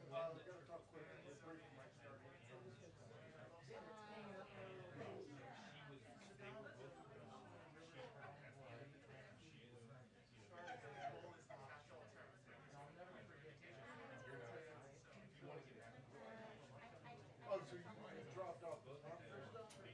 gotta talk quick. This break might start. Oh, so you dropped off the top stuff? Okay.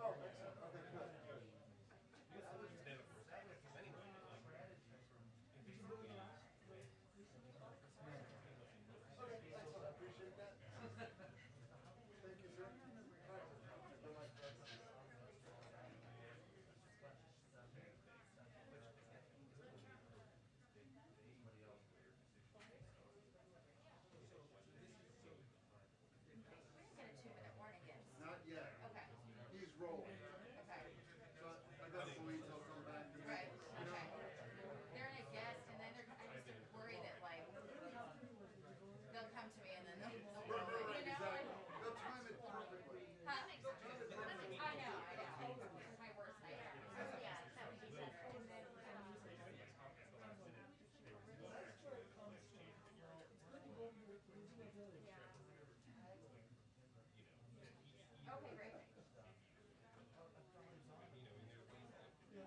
Oh, excellent. Okay, good. Okay, excellent. I appreciate that. Thank you, sir. Get a 2-minute warning yet. Not yet. Okay. He's rolling. Okay. So I gotta believe he'll come back to me. Right. You know? Okay. They're in a guest, and then I just worry that like they'll come to me and then they'll roll it. You know? Exactly. They'll time it perfectly. Huh? I know. It's my worst nightmare. Yeah, that would be better. And then okay, great. Yes.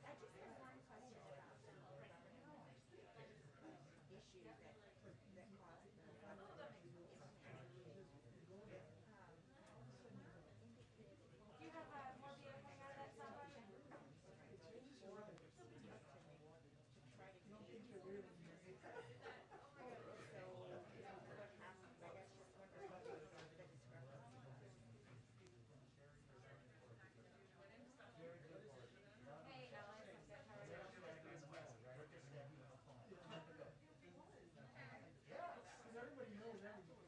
I just have one question about the issue that caused the do you have more beer coming out of that somewhere? Hey, Alex. How are you? Yeah, because everybody knows everything.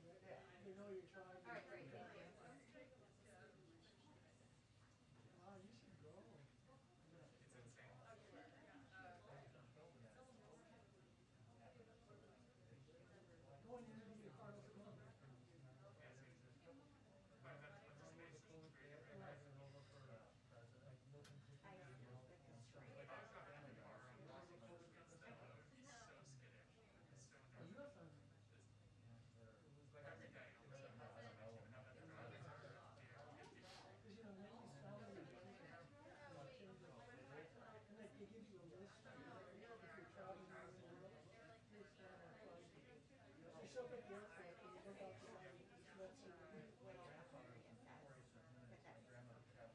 They know you're trying. All right, great. Thank you. Wow, you should go. It's insane. Going into the Carlos Club. But the space seems great. He's so skittish. He's so nervous. Like every day, I'm just like, I don't know that they're not there. Because you know, when you sell it, and like they give you a list if you're traveling around the world, here's you show up at the airport and you look out the line, let's see. But in terms of today,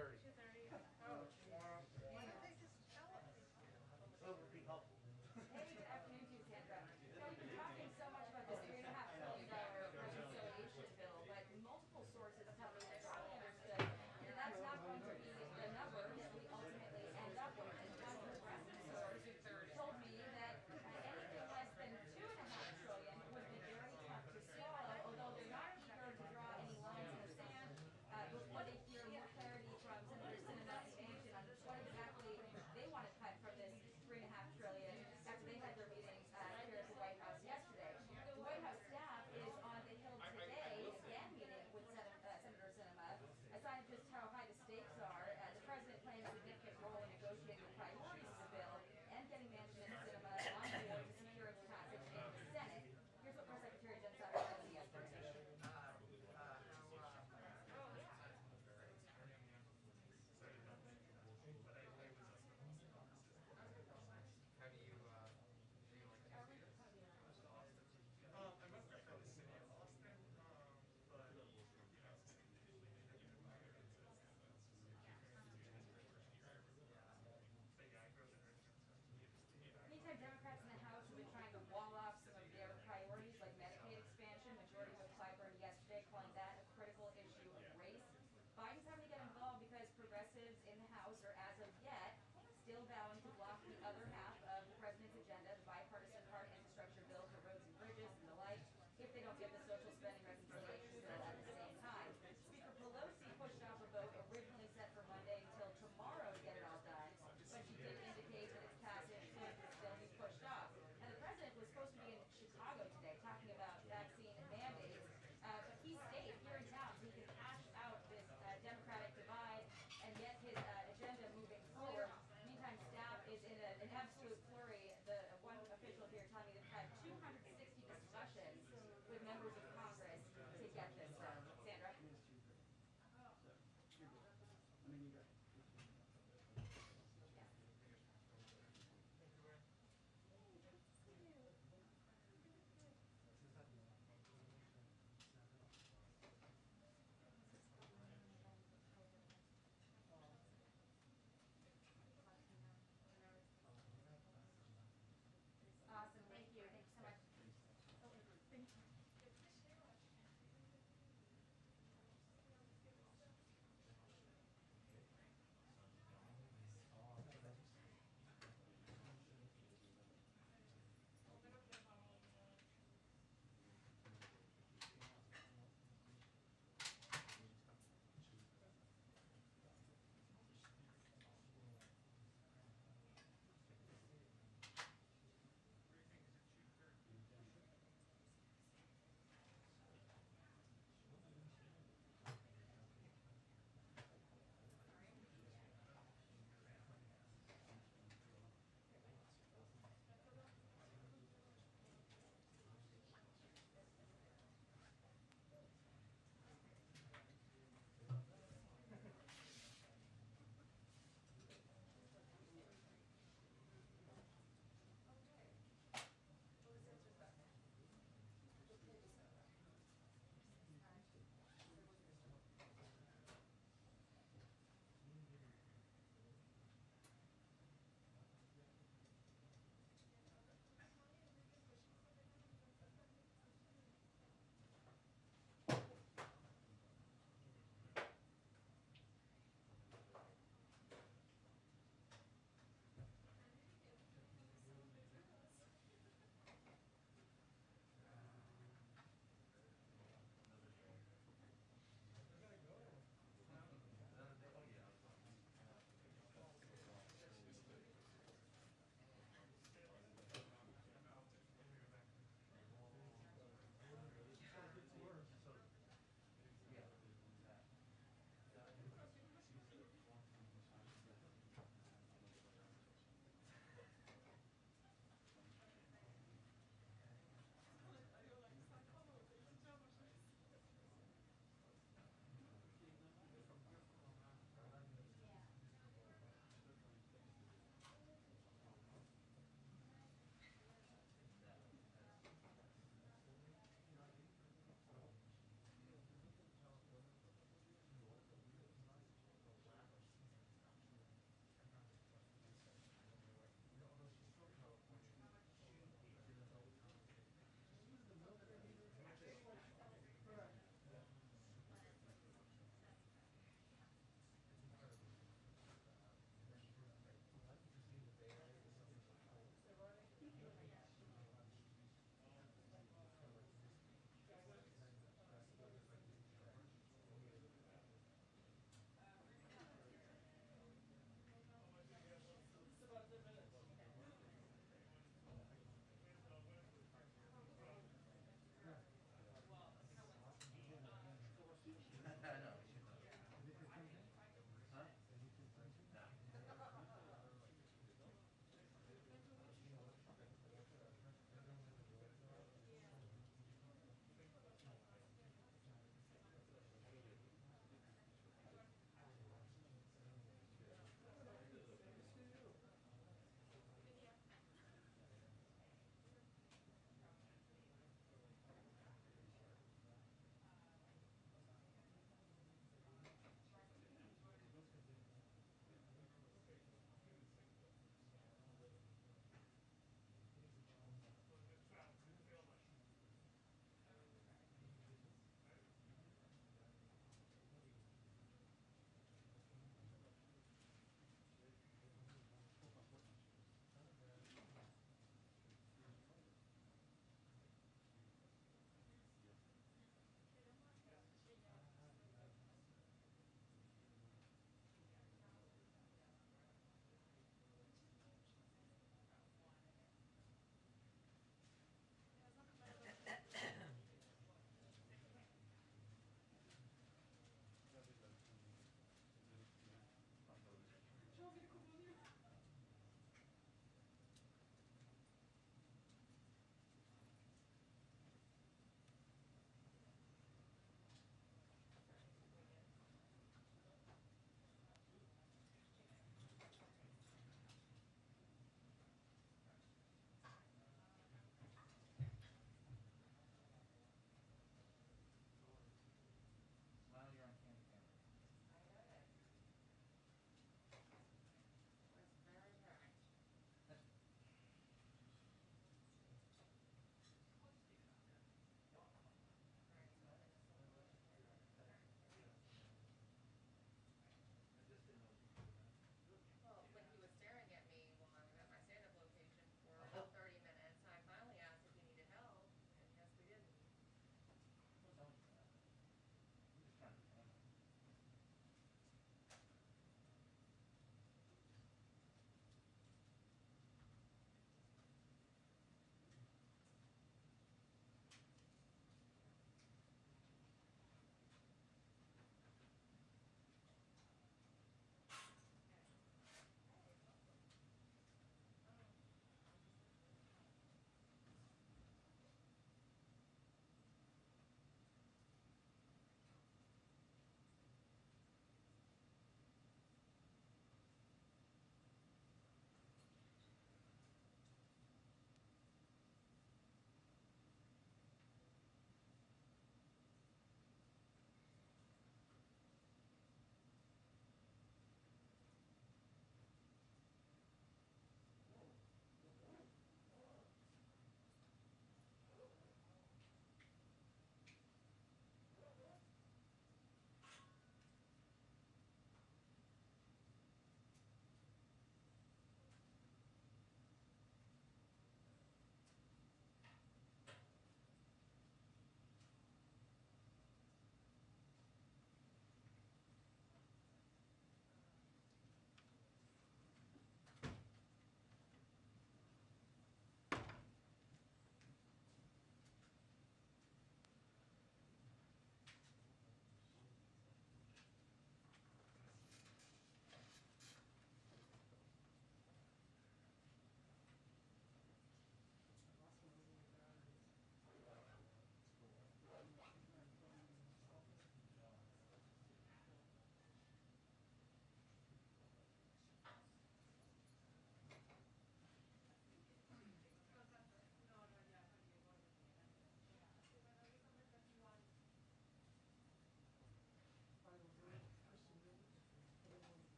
2:30. 2:30. Oh, tomorrow. Why don't they just tell us? That would be helpful. Hey, good afternoon to you, Sandra. So you've been talking so much about this $3.5 trillion reconciliation bill, but multiple sources tell me they're strongly understood that that's not going to be the number that we ultimately end up with. And one progressive source told me that anything less than $2.5 trillion would be very tough to swallow, although they're not eager to draw any lines in the sand before they hear more clarity from Senator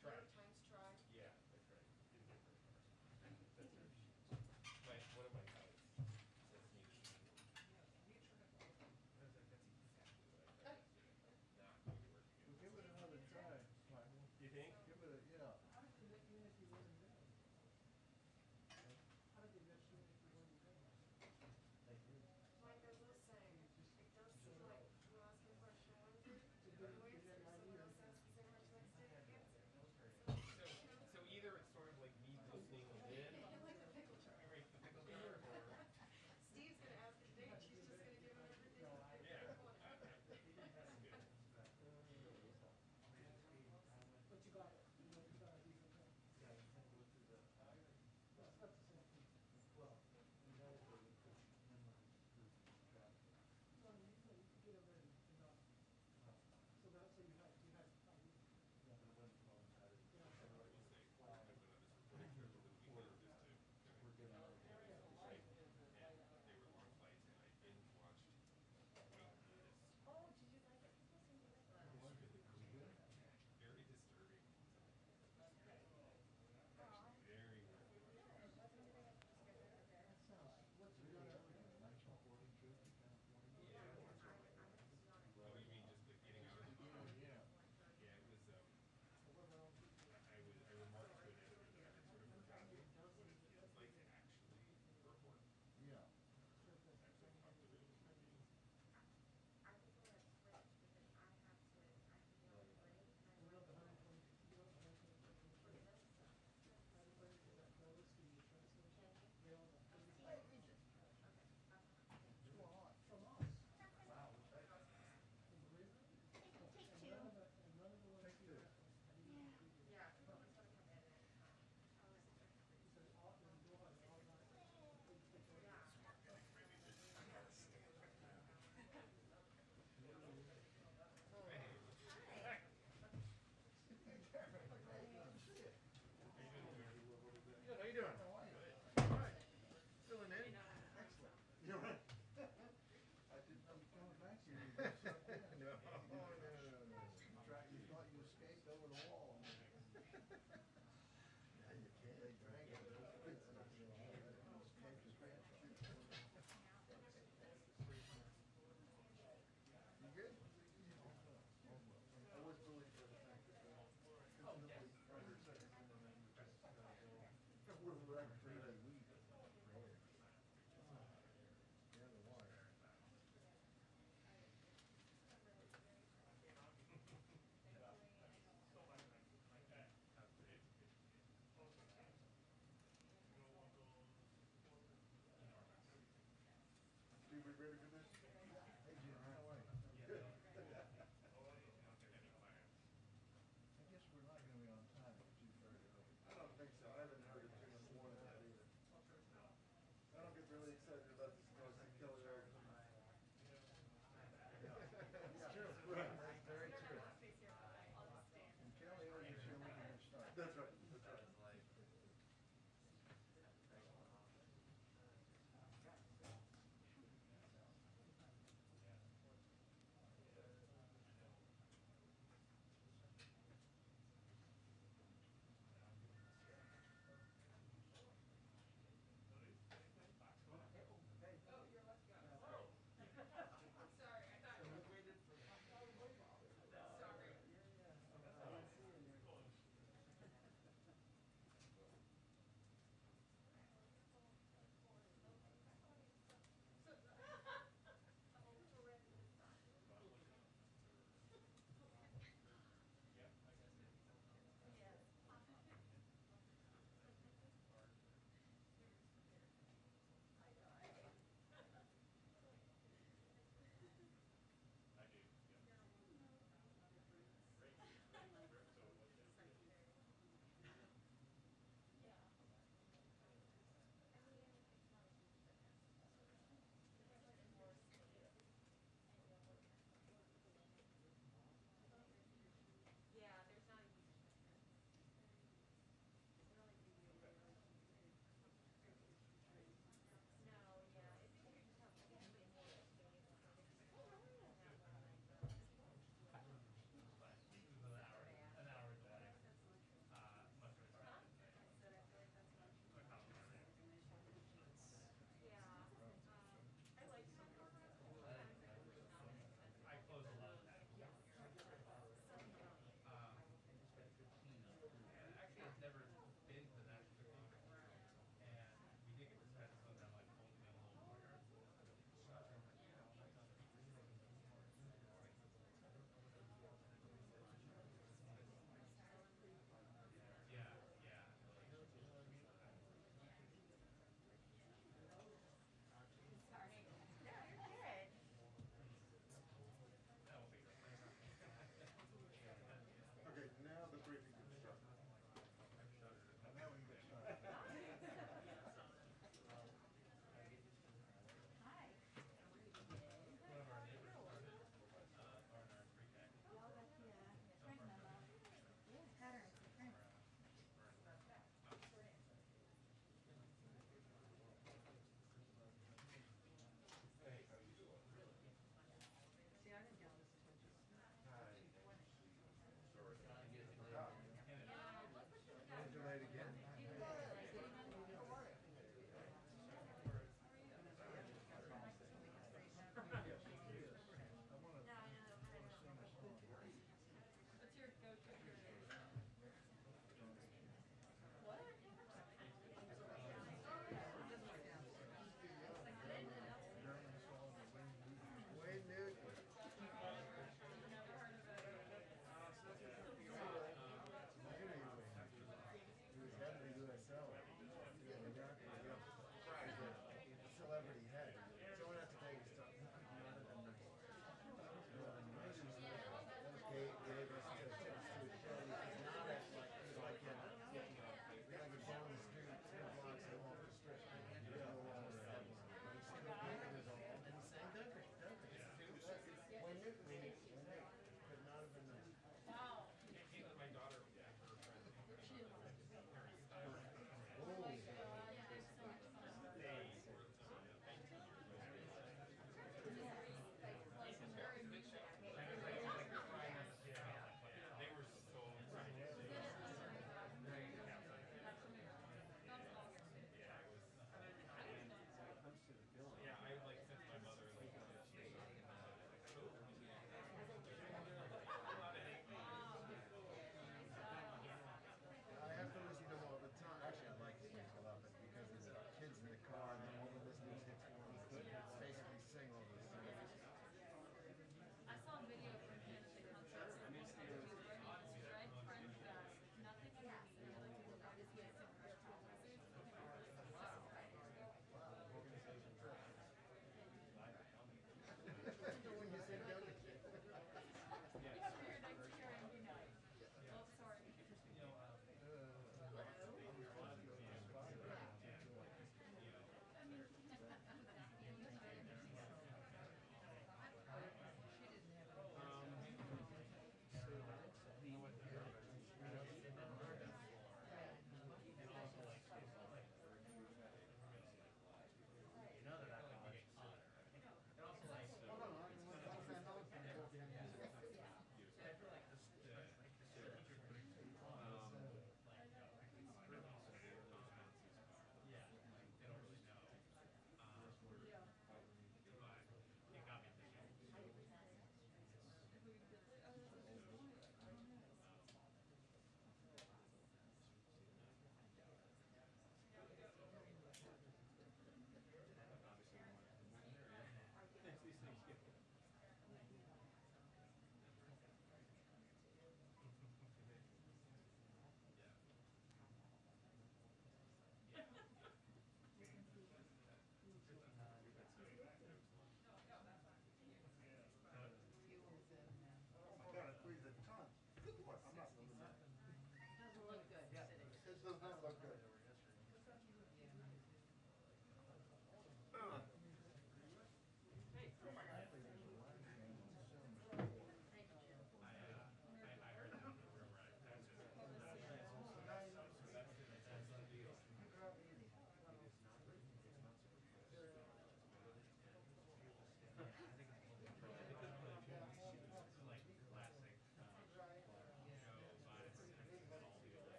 Try. Times try. Yeah, that's right. In different cars. That's her. One of my colleagues says to me that she can. I was like, that's exactly what I tried yesterday. Not going to work again. Well, give it another try, Michael. You think? Give it a, yeah. How did you, even if you wasn't there? How did they let you in if you wasn't there? Like there's no saying, it does seem like you ask a question one day, It and didn't, you it answer, didn't like someone you. else asks the same question next day, you answer. So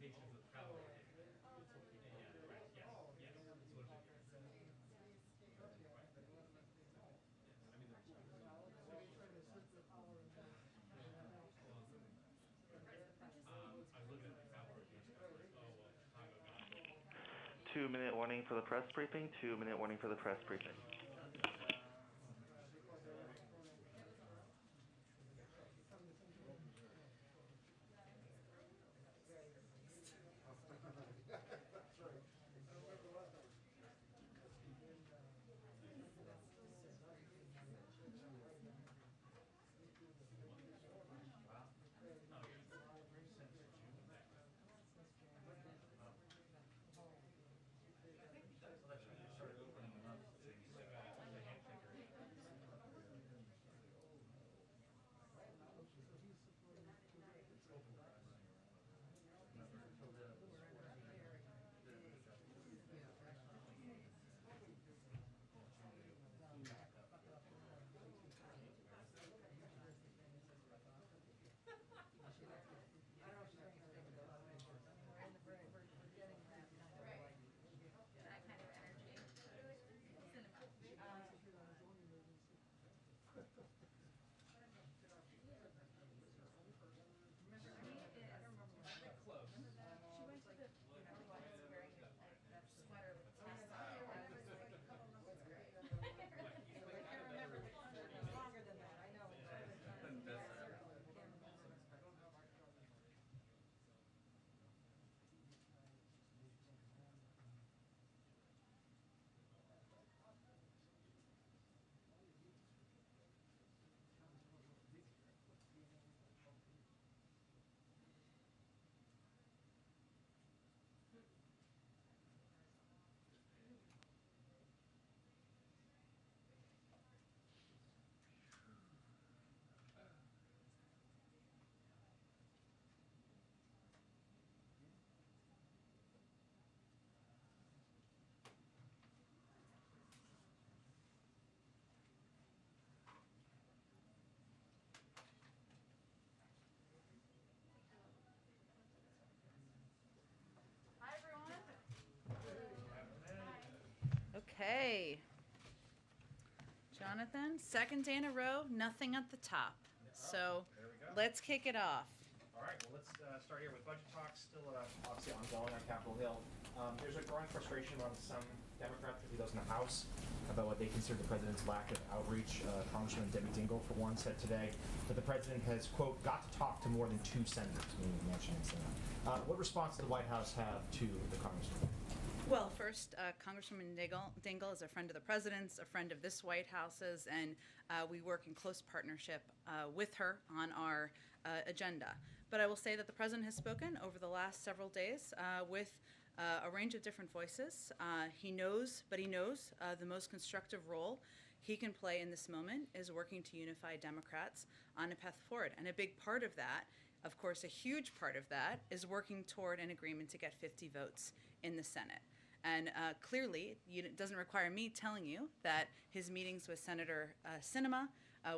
application for the Callaway date. Yeah, right, yes, yes, that's what it would be. I mean, So you're trying to slip the power in there. I was looking at the calendar yesterday, I was like, oh, well, Chicago got it. 2-minute warning for the press briefing. 2-minute warning for the press briefing. That kind of energy. Close. She went to the funeral once wearing like that sweater with tests on it. I was like, oh, that's great. I remember it was longer than that, I know. Hi, everyone. Okay. Jonathan, second day in a row, nothing at the top. So There we go. let's kick it off. All right, well, let's start here with budget talks, still obviously ongoing on Capitol Hill. There's a growing frustration among some Democrats, particularly those in the House, about what they consider the president's lack of outreach. Congresswoman Debbie Dingell, for one, said today that the president has, quote, got to talk to more than 2 senators, meaning Manchin and Sinema. What response did the White House have to the congresswoman? Well, first, Congresswoman Dingell is a friend of the president's, a friend of this White House's, and we work in close partnership with her on our agenda. But I will say that the president has spoken over the last several days with a range of different voices. He knows the most constructive role he can play in this moment is working to unify Democrats on a path forward. And a big part of that, of course, a huge part of that, is working toward an agreement to get 50 votes in the Senate. And clearly, it doesn't require me telling you that his meetings with Senator Sinema,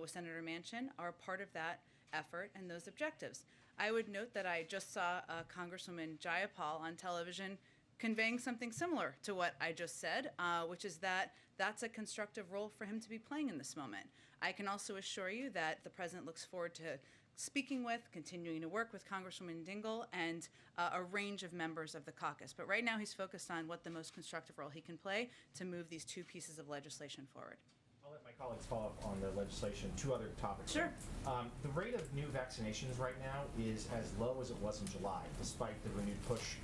with Senator Manchin, are part of that effort and those objectives. I would note that I just saw Congresswoman Jayapal on television conveying something similar to what I just said, which is that that's a constructive role for him to be playing in this moment. I can also assure you that the president looks forward to speaking with, continuing to work with Congresswoman Dingell and a range of members of the caucus. But right now he's focused on what the most constructive role he can play to move these 2 pieces of legislation forward. I'll let my colleagues follow up on the legislation. 2 other topics. Sure. The rate of new vaccinations right now is as low as it was in July, despite the renewed push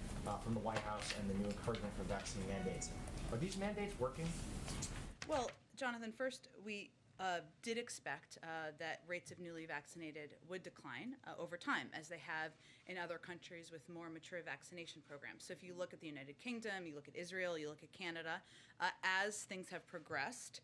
from the White House and the new encouragement for vaccine mandates. Are these mandates working? Well, Jonathan, first, we did expect that rates of newly vaccinated would decline over time, as they have in other countries with more mature vaccination programs. So if you look at the United Kingdom, you look at Israel, you look at Canada, as things have progressed,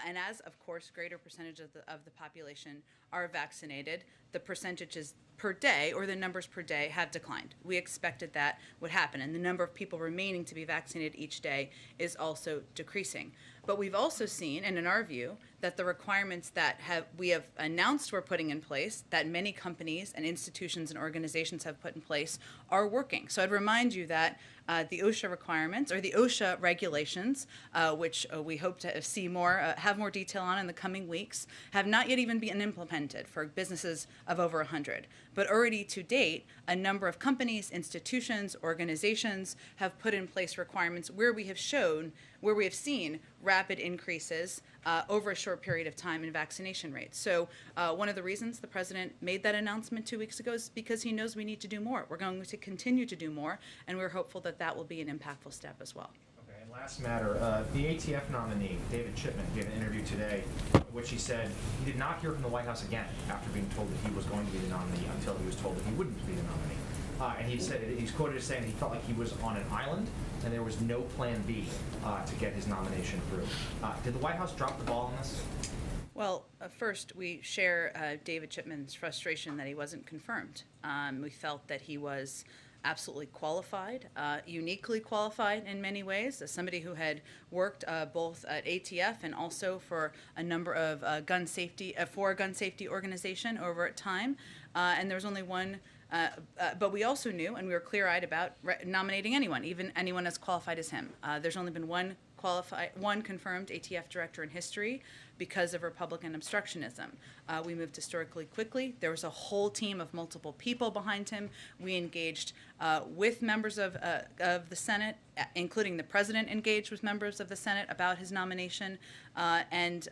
and as, of course, greater percentage of the population are vaccinated, the percentages per day, or the numbers per day, have declined. We expected that would happen, and the number of people remaining to be vaccinated each day is also decreasing. But we've also seen, and in our view, that the requirements that we have announced we're putting in place, that many companies and institutions and organizations have put in place, are working. So I'd remind you that the OSHA requirements, or the OSHA regulations, which we hope to see more, have more detail on in the coming weeks, have not yet even been implemented for businesses of over 100. But already to date, a number of companies, institutions, organizations have put in place requirements where we have seen rapid increases over a short period of time in vaccination rates. So one of the reasons the president made that announcement 2 weeks ago is because he knows we need to do more. We're going to continue to do more, and we're hopeful that that will be an impactful step as well. Okay, and last matter, the ATF nominee, David Chipman, gave an interview today in which he said he did not hear from the White House again after being told that he was going to be the nominee until he was told that he wouldn't be the nominee. And he said, he's quoted as saying that he felt like he was on an island and there was no plan B to get his nomination through. Did the White House drop the ball on this? Well, first, we share David Chipman's frustration that he wasn't confirmed. We felt that he was absolutely qualified, uniquely qualified in many ways, as somebody who had worked both at ATF and also for a number of gun safety organization over at time. And there was only one. But we also knew, and we were clear-eyed about nominating anyone, even anyone as qualified as him. There's only been one confirmed ATF director in history because of Republican obstructionism. We moved historically quickly. There was a whole team of multiple people behind him. We engaged with members of the Senate, including the president engaged with members of the Senate about his nomination, and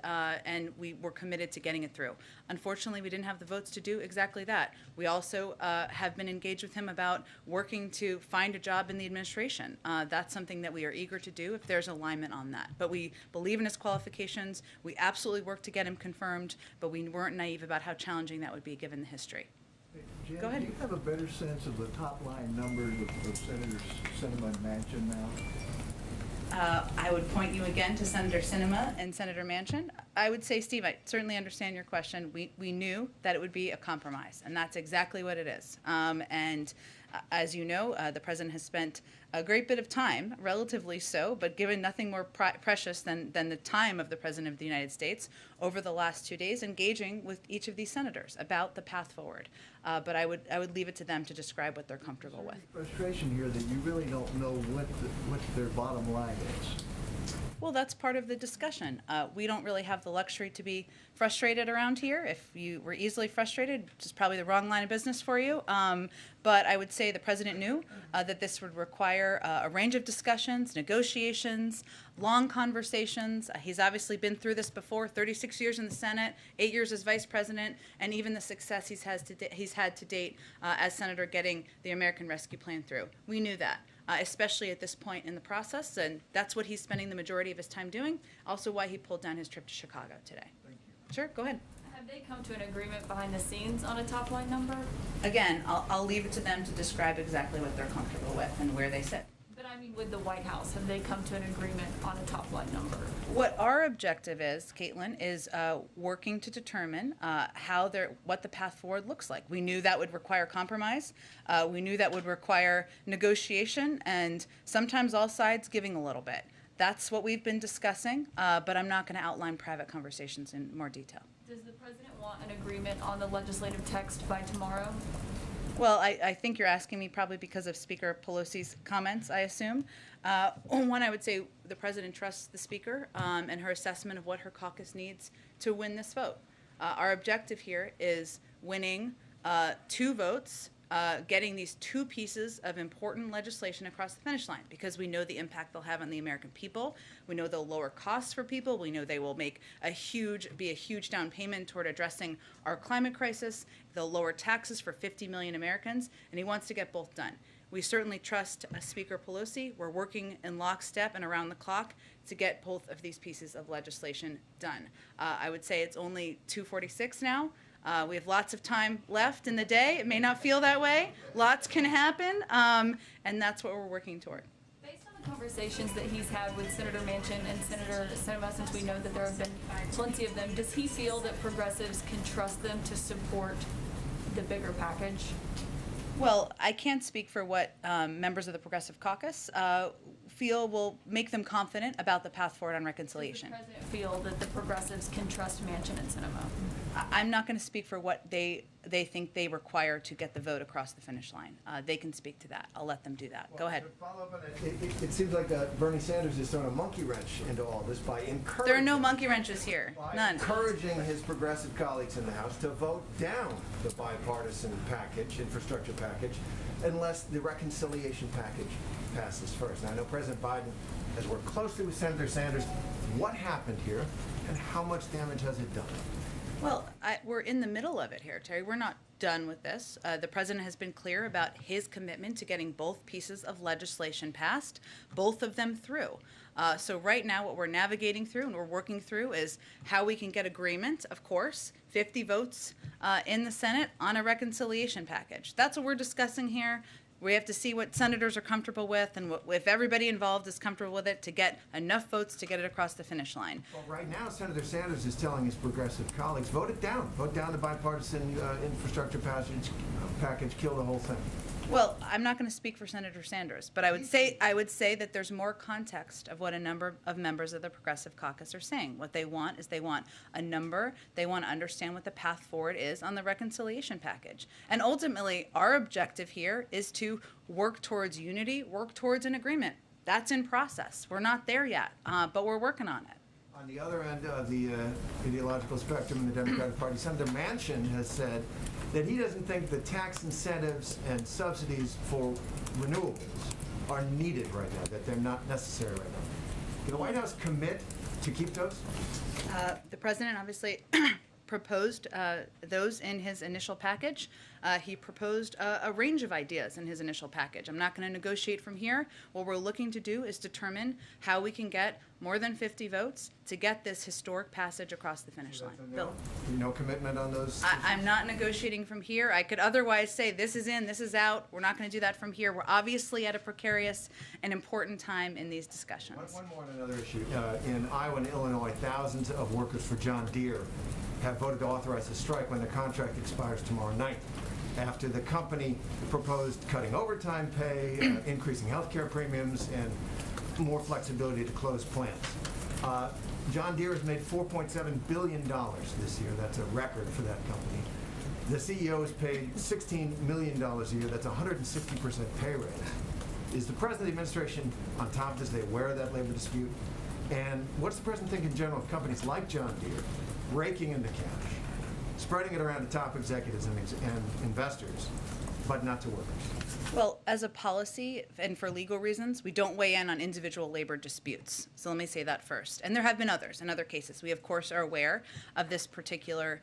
we were committed to getting it through. Unfortunately, we didn't have the votes to do exactly that. We also have been engaged with him about working to find a job in the administration. That's something that we are eager to do if there's alignment on that. But we believe in his qualifications. We absolutely worked to get him confirmed, but we weren't naive about how challenging that would be given the history. Jen, Go ahead. do you have a better sense of the top line numbers of Senator Sinema and Manchin now? I would point you again to Senator Sinema and Senator Manchin. I would say, Steve, I certainly understand your question. We knew that it would be a compromise, and that's exactly what it is. As you know, the president has spent a great bit of time, relatively so, but given nothing more precious than the time of the President of the United States over the last 2 days, engaging with each of these senators about the path forward. But I would leave it to them to describe what they're comfortable with. Frustration here that you really don't know what their bottom line is. Well, that's part of the discussion. We don't really have the luxury to be frustrated around here. If you were easily frustrated, it's probably the wrong line of business for you. But I would say the president knew that this would require a range of discussions, negotiations, long conversations. He's obviously been through this before, 36 years in the Senate, 8 years as vice president, and even the success he's had to date as senator getting the American Rescue Plan through. We knew that. Especially at this point in the process, and that's what he's spending the majority of his time doing, also why he pulled down his trip to Chicago today. Thank you. Sure, go ahead. Have they come to an agreement behind the scenes on a top line number? Again, I'll leave it to them to describe exactly what they're comfortable with and where they sit. But I mean, with the White House, have they come to an agreement on a top line number? What our objective is, Caitlin, is working to determine what the path forward looks like. We knew that would require compromise. We knew that would require negotiation, and sometimes all sides giving a little bit. That's what we've been discussing, but I'm not going to outline private conversations in more detail. Does the president want an agreement on the legislative text by tomorrow? Well, I think you're asking me probably because of Speaker Pelosi's comments, I assume. One, I would say the president trusts the Speaker and her assessment of what her caucus needs to win this vote. Our objective here is winning 2 votes, getting these 2 pieces of important legislation across the finish line, because we know the impact they'll have on the American people. We know they'll lower costs for people. We know they will make be a huge down payment toward addressing our climate crisis. They'll lower taxes for 50 million Americans, and he wants to get both done. We certainly trust Speaker Pelosi. We're working in lockstep and around the clock to get both of these pieces of legislation done. I would say it's only 2:46 now. We have lots of time left in the day. It may not feel that way. Lots can happen, and that's what we're working toward. Based on the conversations that he's had with Senator Manchin and Senator Sinema, since we know that there have been plenty of them, does he feel that progressives can trust them to support the bigger package? Well, I can't speak for what members of the Progressive Caucus feel will make them confident about the path forward on reconciliation. Does the president feel that the progressives can trust Manchin and Sinema? I'm not going to speak for what they think they require to get the vote across the finish line. They can speak to that. I'll let them do that. Go ahead. To follow up on that, it seems like Bernie Sanders is throwing a monkey wrench into all this by encouraging. There are no monkey wrenches here. None. Encouraging his progressive colleagues in the House to vote down the bipartisan package, infrastructure package, unless the reconciliation package passes first. Now, I know President Biden has worked closely with Senator Sanders. What happened here, and how much damage has it done? Well, we're in the middle of it here, Terry. We're not done with this. The president has been clear about his commitment to getting both pieces of legislation passed, both of them through. So right now what we're navigating through and we're working through is how we can get agreement, of course, 50 votes in the Senate on a reconciliation package. That's what we're discussing here. We have to see what senators are comfortable with and if everybody involved is comfortable with it to get enough votes to get it across the finish line. Well, right now, Senator Sanders is telling his progressive colleagues, vote it down. Vote down the bipartisan infrastructure package, kill the whole thing. Well, I'm not going to speak for Senator Sanders, but I would say that there's more context of what a number of members of the Progressive Caucus are saying. What they want is they want a number. They want to understand what the path forward is on the reconciliation package. And ultimately, our objective here is to work towards unity, work towards an agreement. That's in process. We're not there yet, but we're working on it. On the other end of the ideological spectrum in the Democratic Party, Senator Manchin has said that he doesn't think the tax incentives and subsidies for renewables are needed right now, that they're not necessary right now. Can the White House commit to keep those? The president obviously proposed those in his initial package. He proposed a range of ideas in his initial package. I'm not going to negotiate from here. What we're looking to do is determine how we can get more than 50 votes to get this historic passage across the finish line. Bill? No commitment on those? I'm not negotiating from here. I could otherwise say this is in, this is out. We're not going to do that from here. We're obviously at a precarious and important time in these discussions. One more on another issue. In Iowa and Illinois, thousands of workers for John Deere have voted to authorize a strike when the contract expires tomorrow night, after the company proposed cutting overtime pay, increasing health care premiums, and more flexibility to close plants. John Deere has made $4.7 billion this year. That's a record for that company. The CEO is paid $16 million a year. That's a 160% pay raise. Is the president of the administration on top of this? Are they aware of that labor dispute? And what's the president think in general of companies like John Deere raking in the cash, spreading it around to top executives and investors, but not to workers? Well, as a policy and for legal reasons, we don't weigh in on individual labor disputes. So let me say that first. And there have been others in other cases. We, of course, are aware of this particular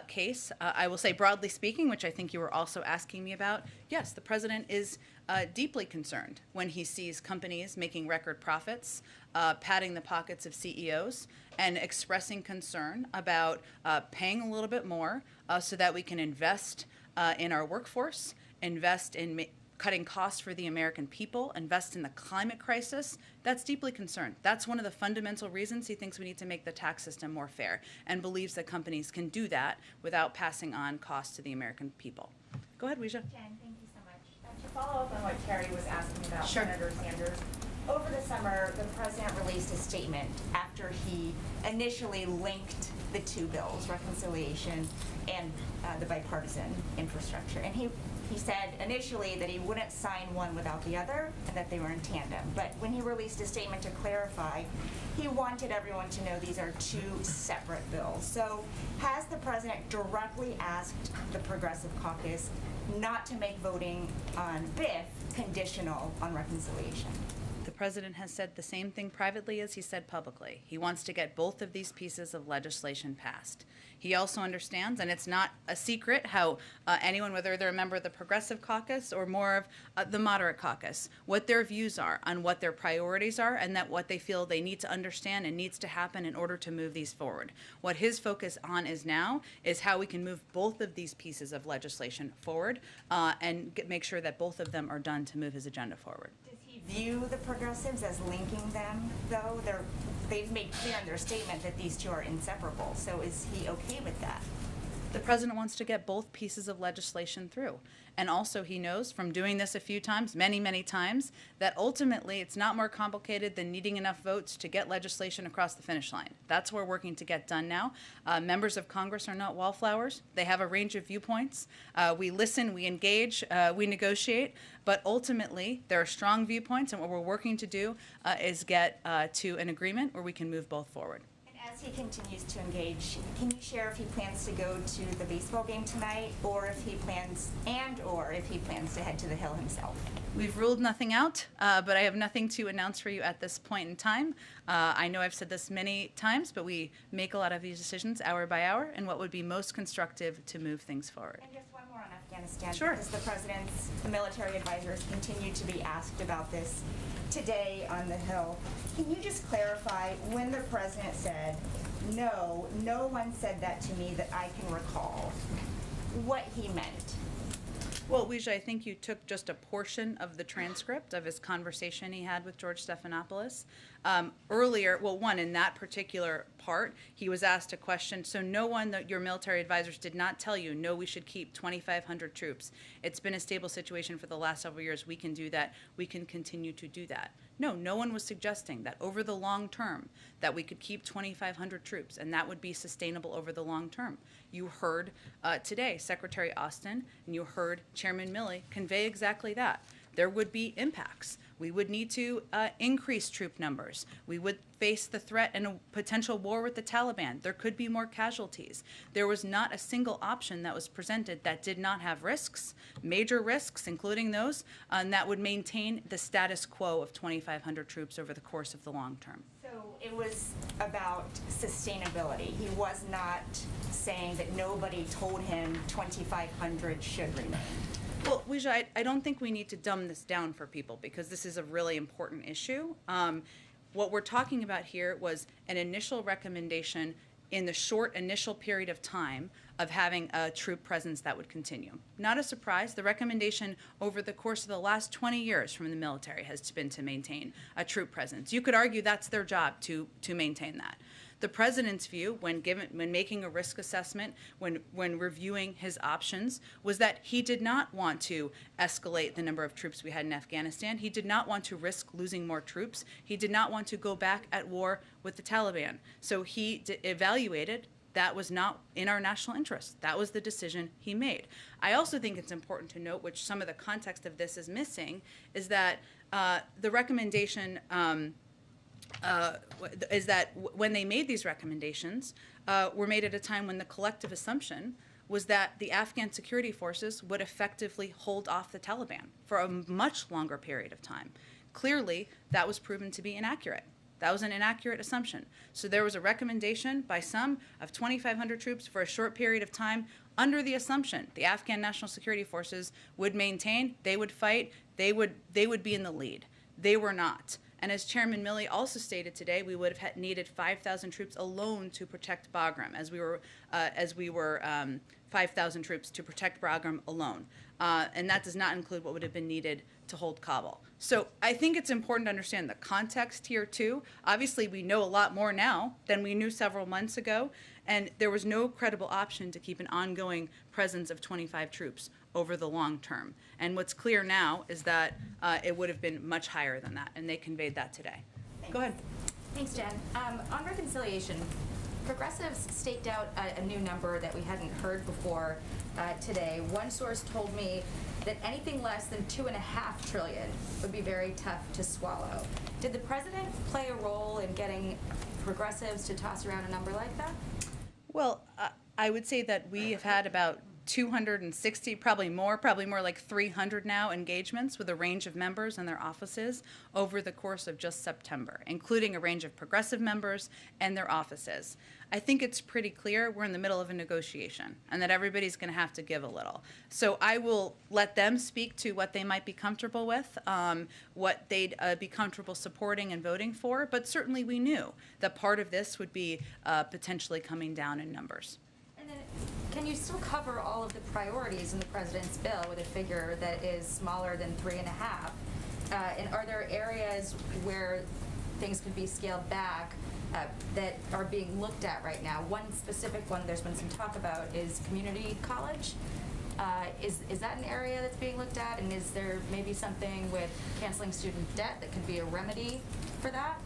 case. I will say, broadly speaking, which I think you were also asking me about, yes, the president is deeply concerned when he sees companies making record profits, patting the pockets of CEOs, and expressing concern about paying a little bit more so that we can invest in our workforce, invest in cutting costs for the American people, invest in the climate crisis. That's deeply concerned. That's one of the fundamental reasons he thinks we need to make the tax system more fair and believes that companies can do that without passing on costs to the American people. Go ahead, Weijia. Jen, thank you so much. To follow up on what Terry was asking about Sure. Senator Sanders, over the summer, the president released a statement after he initially linked the two bills, reconciliation and the bipartisan infrastructure. And he said initially that he wouldn't sign one without the other and that they were in tandem. But when he released a statement to clarify, he wanted everyone to know these are two separate bills. So has the president directly asked the Progressive Caucus not to make voting on BIF conditional on reconciliation? The president has said the same thing privately as he said publicly. He wants to get both of these pieces of legislation passed. He also understands, and it's not a secret, how anyone, whether they're a member of the Progressive Caucus or more of the Moderate Caucus, what their views are on what their priorities are and that what they feel they need to understand and needs to happen in order to move these forward. What his focus on is now is how we can move both of these pieces of legislation forward and make sure that both of them are done to move his agenda forward. Does he view the progressives as linking them, though? They've made clear in their statement that these two are inseparable. So is he okay with that? The president wants to get both pieces of legislation through. And also he knows from doing this a few times, many, many times, that ultimately it's not more complicated than needing enough votes to get legislation across the finish line. That's what we're working to get done now. Members of Congress are not wallflowers. They have a range of viewpoints. We listen, we engage, we negotiate, but ultimately there are strong viewpoints, and what we're working to do is get to an agreement where we can move both forward. As he continues to engage, can you share if he plans to go to the baseball game tonight, or if he plans to head to the Hill himself? We've ruled nothing out, but I have nothing to announce for you at this point in time. I know I've said this many times, but we make a lot of these decisions hour by hour, and what would be most constructive to move things forward. And just one more on Afghanistan. Sure. Because the military advisors continue to be asked about this today on the Hill. Can you just clarify, when the president said, no one said that to me that I can recall, what he meant? Well, Weijia, I think you took just a portion of the transcript of his conversation he had with George Stephanopoulos. Earlier, in that particular part, he was asked a question, so no one that your military advisors did not tell you, no, we should keep 2,500 troops. It's been a stable situation for the last several years. We can do that. We can continue to do that. No one was suggesting that over the long term that we could keep 2,500 troops, and that would be sustainable over the long term. You heard today Secretary Austin, and you heard Chairman Milley convey exactly that. There would be impacts. We would need to increase troop numbers. We would face the threat and a potential war with the Taliban. There could be more casualties. There was not a single option that was presented that did not have risks, major risks, including those, and that would maintain the status quo of 2,500 troops over the course of the long term. So it was about sustainability. He was not saying that nobody told him 2,500 should remain. Well, Weijia, I don't think we need to dumb this down for people because this is a really important issue. What we're talking about here was an initial recommendation in the short initial period of time of having a troop presence that would continue. Not a surprise, the recommendation over the course of the last 20 years from the military has been to maintain a troop presence. You could argue that's their job to maintain that. The president's view when making a risk assessment, when reviewing his options, was that he did not want to escalate the number of troops we had in Afghanistan. He did not want to risk losing more troops. He did not want to go back at war with the Taliban. So he evaluated that was not in our national interest. That was the decision he made. I also think it's important to note, which some of the context of this is missing, is that the recommendation is that when they made these recommendations, were made at a time when the collective assumption was that the Afghan security forces would effectively hold off the Taliban for a much longer period of time. Clearly, that was proven to be inaccurate. That was an inaccurate assumption. So there was a recommendation by some of 2,500 troops for a short period of time under the assumption the Afghan National Security Forces would maintain, they would fight, they would be in the lead. They were not. And as Chairman Milley also stated today, we would have needed 5,000 troops alone to protect Bagram, as we were 5,000 troops to protect Bagram alone. And that does not include what would have been needed to hold Kabul. So I think it's important to understand the context here too. Obviously, we know a lot more now than we knew several months ago, and there was no credible option to keep an ongoing presence of 25 troops over the long term. And what's clear now is that it would have been much higher than that, and they conveyed that today. Go ahead. Thanks, Jen. On reconciliation, progressives staked out a new number that we hadn't heard before today. One source told me that anything less than $2.5 trillion would be very tough to swallow. Did the president play a role in getting progressives to toss around a number like that? Well, I would say that we have had about 260, probably more like 300 now engagements with a range of members and their offices over the course of just September, including a range of progressive members and their offices. I think it's pretty clear we're in the middle of a negotiation and that everybody's going to have to give a little. So I will let them speak to what they might be comfortable with, what they'd be comfortable supporting and voting for, but certainly we knew that part of this would be potentially coming down in numbers. Can you still cover all of the priorities in the president's bill with a figure that is smaller than 3.5? And are there areas where things could be scaled back that are being looked at right now. One specific one there's been some talk about is community college. Is that an area that's being looked at, and is there maybe something with canceling student debt that could be a remedy for that?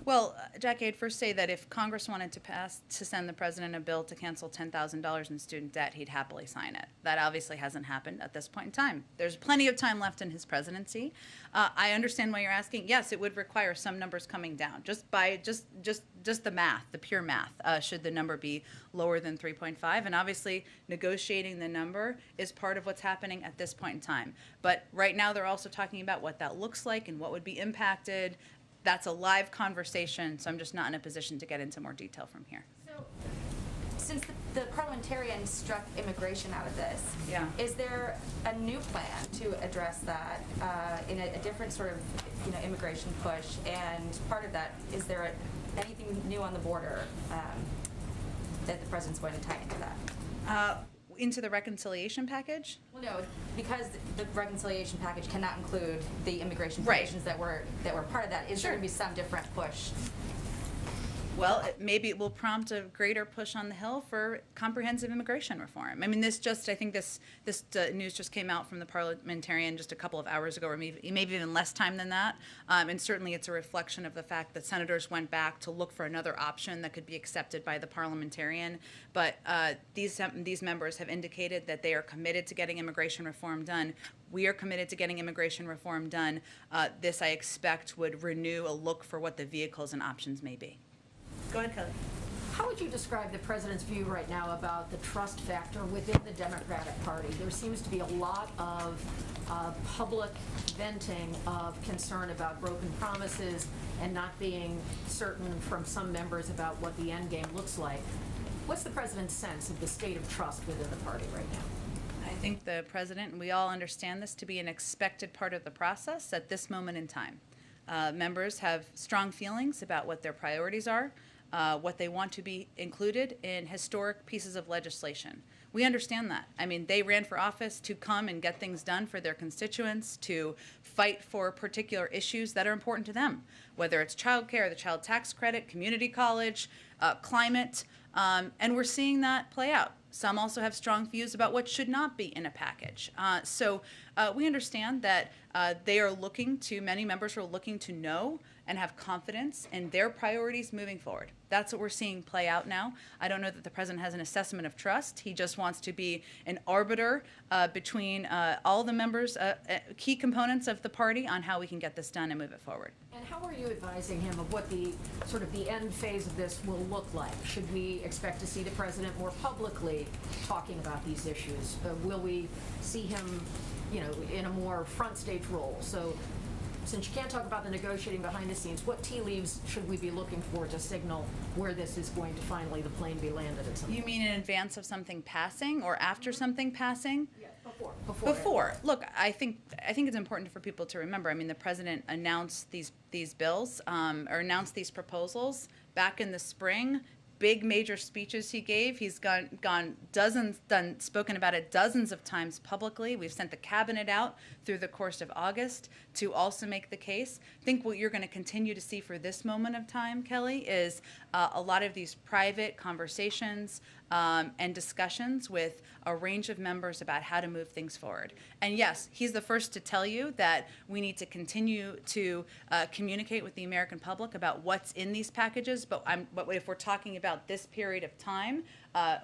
Well, Jackie, I'd first say that if Congress wanted to send the president a bill to cancel $10,000 in student debt, he'd happily sign it. That obviously hasn't happened at this point in time. There's plenty of time left in his presidency. I understand why you're asking. Yes, it would require some numbers coming down, just the math, the pure math. Should the number be lower than 3.5? And obviously, negotiating the number is part of what's happening at this point in time. But right now, they're also talking about what that looks like and what would be impacted. That's a live conversation, so I'm just not in a position to get into more detail from here. So, since the parliamentarians struck immigration out of this, Yeah. is there a new plan to address that in a different sort of, immigration push? And part of that, is there anything new on the border that the president's going to tie into that? Into the reconciliation package? Well, no, because the reconciliation package cannot include the immigration Right. provisions that were part of that. Is there Sure. going to be some different push? Well, maybe it will prompt a greater push on the Hill for comprehensive immigration reform. I mean, I think this news just came out from the parliamentarian just a couple of hours ago, or maybe even less time than that. And certainly it's a reflection of the fact that senators went back to look for another option that could be accepted by the parliamentarian. But these members have indicated that they are committed to getting immigration reform done. We are committed to getting immigration reform done. This, I expect, would renew a look for what the vehicles and options may be. Go ahead, Kelly. How would you describe the president's view right now about the trust factor within the Democratic Party? There seems to be a lot of public venting of concern about broken promises and not being certain from some members about what the end game looks like. What's the president's sense of the state of trust within the party right now? I think the president, and we all understand this to be an expected part of the process at this moment in time. Members have strong feelings about what their priorities are, what they want to be included in historic pieces of legislation. We understand that. I mean, they ran for office to come and get things done for their constituents, to fight for particular issues that are important to them, whether it's childcare, the child tax credit, community college, climate, and we're seeing that play out. Some also have strong views about what should not be in a package. So we understand that many members are looking to know and have confidence in their priorities moving forward. That's what we're seeing play out now. I don't know that the president has an assessment of trust. He just wants to be an arbiter between all the members, key components of the party on how we can get this done and move it forward. And how are you advising him of what the end phase of this will look like? Should we expect to see the president more publicly talking about these issues? Will we see him, in a more front stage role? So, since you can't talk about the negotiating behind the scenes, what tea leaves should we be looking for to signal where this is going to finally, the plane be landed at some point? You mean in advance of something passing or after something passing? Yeah, Before. Look, I think it's important for people to remember. I mean, the president announced these bills or announced these proposals back in the spring. Big major speeches he gave. He's spoken about it dozens of times publicly. We've sent the cabinet out through the course of August to also make the case. I think what you're going to continue to see for this moment of time, Kelly, is a lot of these private conversations and discussions with a range of members about how to move things forward. And yes, he's the first to tell you that we need to continue to communicate with the American public about what's in these packages. But if we're talking about this period of time,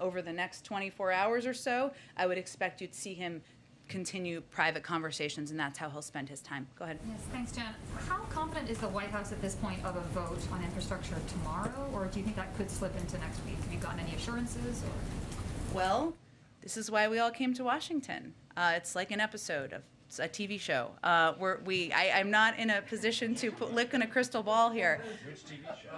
over the next 24 hours or so, I would expect you to see him continue private conversations, and that's how he'll spend his time. Go ahead. Yes, thanks, Jan. How confident is the White House at this point of a vote on infrastructure tomorrow, or do you think that could slip into next week? Have you gotten any assurances? Or? Well, this is why we all came to Washington. It's like an episode of a TV show. I'm not in a position to look in a crystal ball here. Which TV show?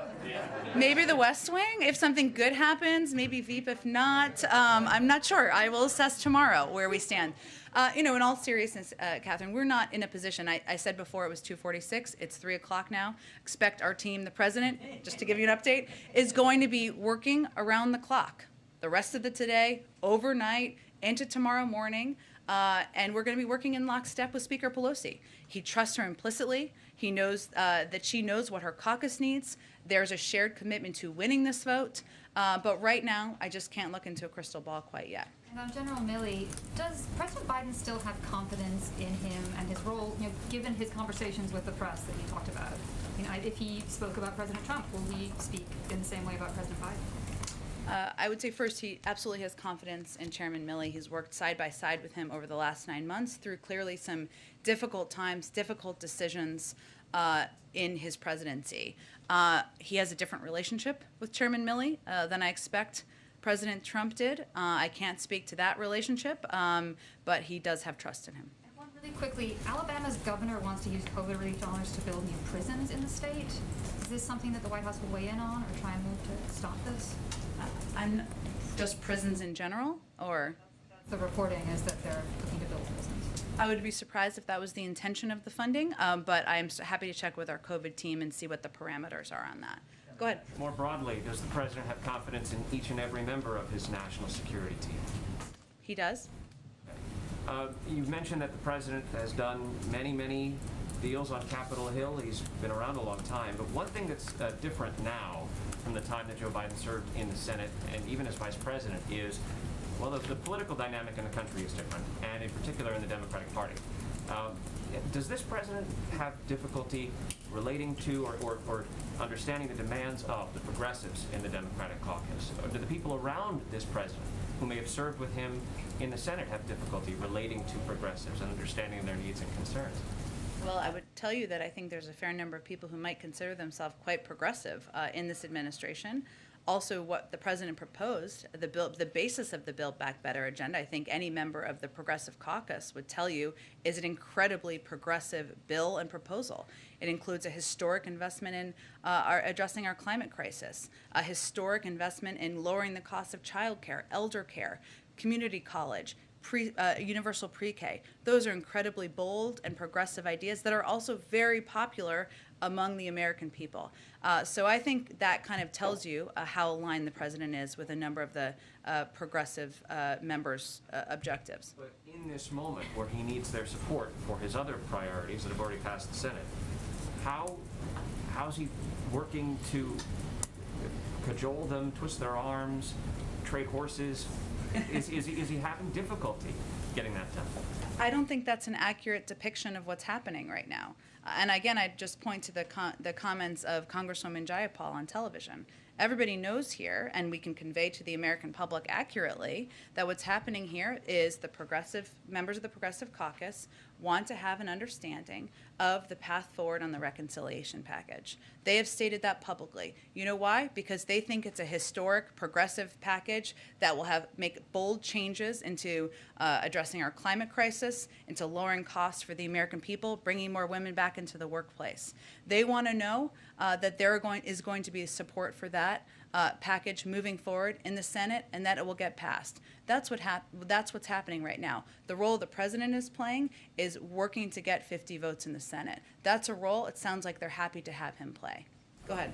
Maybe The West Wing, if something good happens. Maybe Veep, if not. I'm not sure. I will assess tomorrow where we stand. In all seriousness, Catherine, we're not in a position. I said before it was 2:46. It's 3 o'clock now. Expect our team, the president, just to give you an update, is going to be working around the clock the rest of the today, overnight, into tomorrow morning, And we're going to be working in lockstep with Speaker Pelosi. He trusts her implicitly. He knows that she knows what her caucus needs. There's a shared commitment to winning this vote. But right now, I just can't look into a crystal ball quite yet. And on General Milley, does President Biden still have confidence in him and his role, given his conversations with the press that he talked about? If he spoke about President Trump, will he speak in the same way about President Biden? I would say first, he absolutely has confidence in Chairman Milley. He's worked side by side with him over the last 9 months through clearly some difficult times, difficult decisions in his presidency. He has a different relationship with Chairman Milley than I expect President Trump did. I can't speak to that relationship, but he does have trust in him. And one really quickly, Alabama's governor wants to use COVID relief dollars to build new prisons in the state. Is this something that the White House will weigh in on or try and move to stop this? Just prisons in general, or? The reporting is that they're looking to build prisons. I would be surprised if that was the intention of the funding, but I'm happy to check with our COVID team and see what the parameters are on that. Go ahead. More broadly, does the president have confidence in each and every member of his national security team? He does. You've mentioned that the president has done many deals on Capitol Hill. He's been around a long time. But one thing that's different now from the time that Joe Biden served in the Senate and even as vice president is, well, the political dynamic in the country is different, and in particular in the Democratic Party. Does this president have difficulty relating to or understanding the demands of the progressives in the Democratic caucus? Or do the people around this president who may have served with him in the Senate have difficulty relating to progressives and understanding their needs and concerns? Well, I would tell you that I think there's a fair number of people who might consider themselves quite progressive in this administration. Also, what the president proposed, the basis of the Build Back Better agenda, I think any member of the Progressive Caucus would tell you, is an incredibly progressive bill and proposal. It includes a historic investment in addressing our climate crisis, a historic investment in lowering the cost of childcare, elder care, community college, universal pre-K. Those are incredibly bold and progressive ideas that are also very popular among the American people. So I think that kind of tells you how aligned the president is with a number of the progressive members' objectives. But in this moment where he needs their support for his other priorities that have already passed the Senate, how's he working to cajole them, twist their arms, trade horses? Is he having difficulty getting that done? I don't think that's an accurate depiction of what's happening right now. And again, I'd just point to the comments of Congresswoman Jayapal on television. Everybody knows here, and we can convey to the American public accurately, that what's happening here is the members of the Progressive Caucus want to have an understanding of the path forward on the reconciliation package. They have stated that publicly. You know why? Because they think it's a historic progressive package that will make bold changes into addressing our climate crisis, into lowering costs for the American people, bringing more women back into the workplace. They want to know that there is going to be support for that package moving forward in the Senate, and that it will get passed. That's what's happening right now. The role the president is playing is working to get 50 votes in the Senate. That's a role it sounds like they're happy to have him play. Go ahead.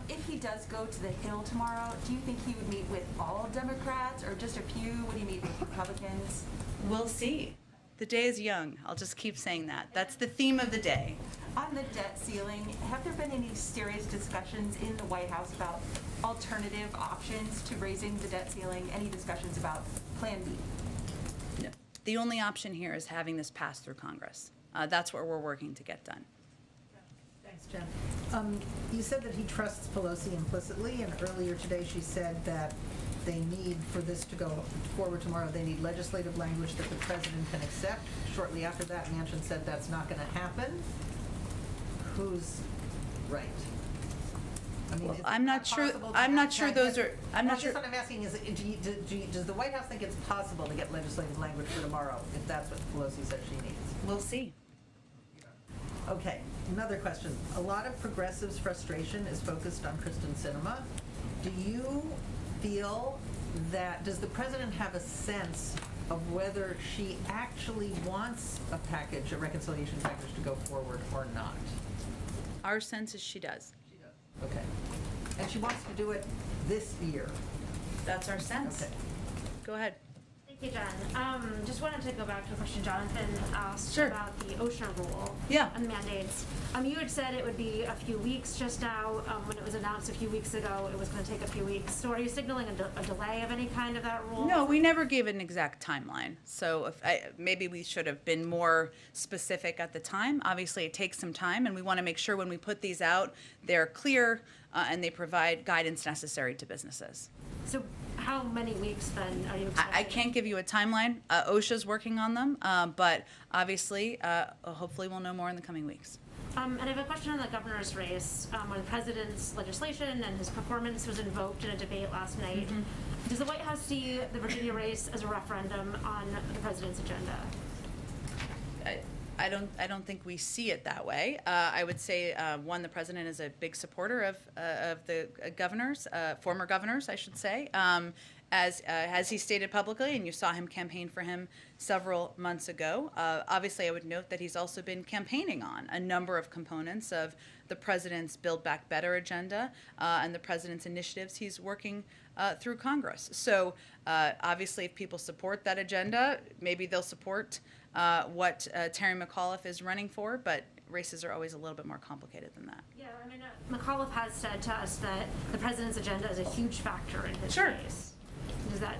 If he does go to the Hill tomorrow, do you think he would meet with all Democrats or just a few? Would he meet with Republicans? We'll see. The day is young. I'll just keep saying that. That's the theme of the day. On the debt ceiling, have there been any serious discussions in the White House about alternative options to raising the debt ceiling? Any discussions about Plan B? No. The only option here is having this pass through Congress. That's what we're working to get done. Thanks, Jen. You said that he trusts Pelosi implicitly, and earlier today she said that they need, for this to go forward tomorrow, they need legislative language that the president can accept. Shortly after that, Manchin said that's not going to happen. Who's right? I mean, well, I'm not sure. I'm not sure those are. I'm not sure. What I'm asking is, does the White House think it's possible to get legislative language for tomorrow, if that's what Pelosi says she needs? We'll see. Okay, another question. A lot of progressives' frustration is focused on Kristen Sinema. Do you feel that, does the president have a sense of whether she actually wants a package, a reconciliation package, to go forward or not? Our sense is she does. She does. Okay. And she wants to do it this year. That's our sense. Okay. Go ahead. Thank Hey, Jen. Just wanted to go back to a question Jonathan asked Sure. about the OSHA rule. Yeah. And mandates. You had said it would be a few weeks just now. When it was announced a few weeks ago, it was going to take a few weeks. So are you signaling a delay of any kind of that rule? No, we never gave an exact timeline. So maybe we should have been more specific at the time. Obviously, it takes some time, and we want to make sure when we put these out, they're clear and they provide guidance necessary to businesses. So how many weeks then are you expecting? I can't give you a timeline. OSHA's working on them, but obviously, hopefully we'll know more in the coming weeks. And I have a question on the governor's race. When the president's legislation and his performance was invoked in a debate last night, does the White House see the Virginia race as a referendum on the president's agenda? I don't think we see it that way. I would say, one, the president is a big supporter of the governors, former governors, I should say, as he stated publicly, and you saw him campaign for him several months ago. Obviously, I would note that he's also been campaigning on a number of components of the president's Build Back Better agenda and the president's initiatives he's working through Congress. So obviously, if people support that agenda, maybe they'll support what Terry McAuliffe is running for, but races are always a little bit more complicated than that. Yeah, I mean, McAuliffe has said to us that the president's agenda is a huge factor in his race. Does that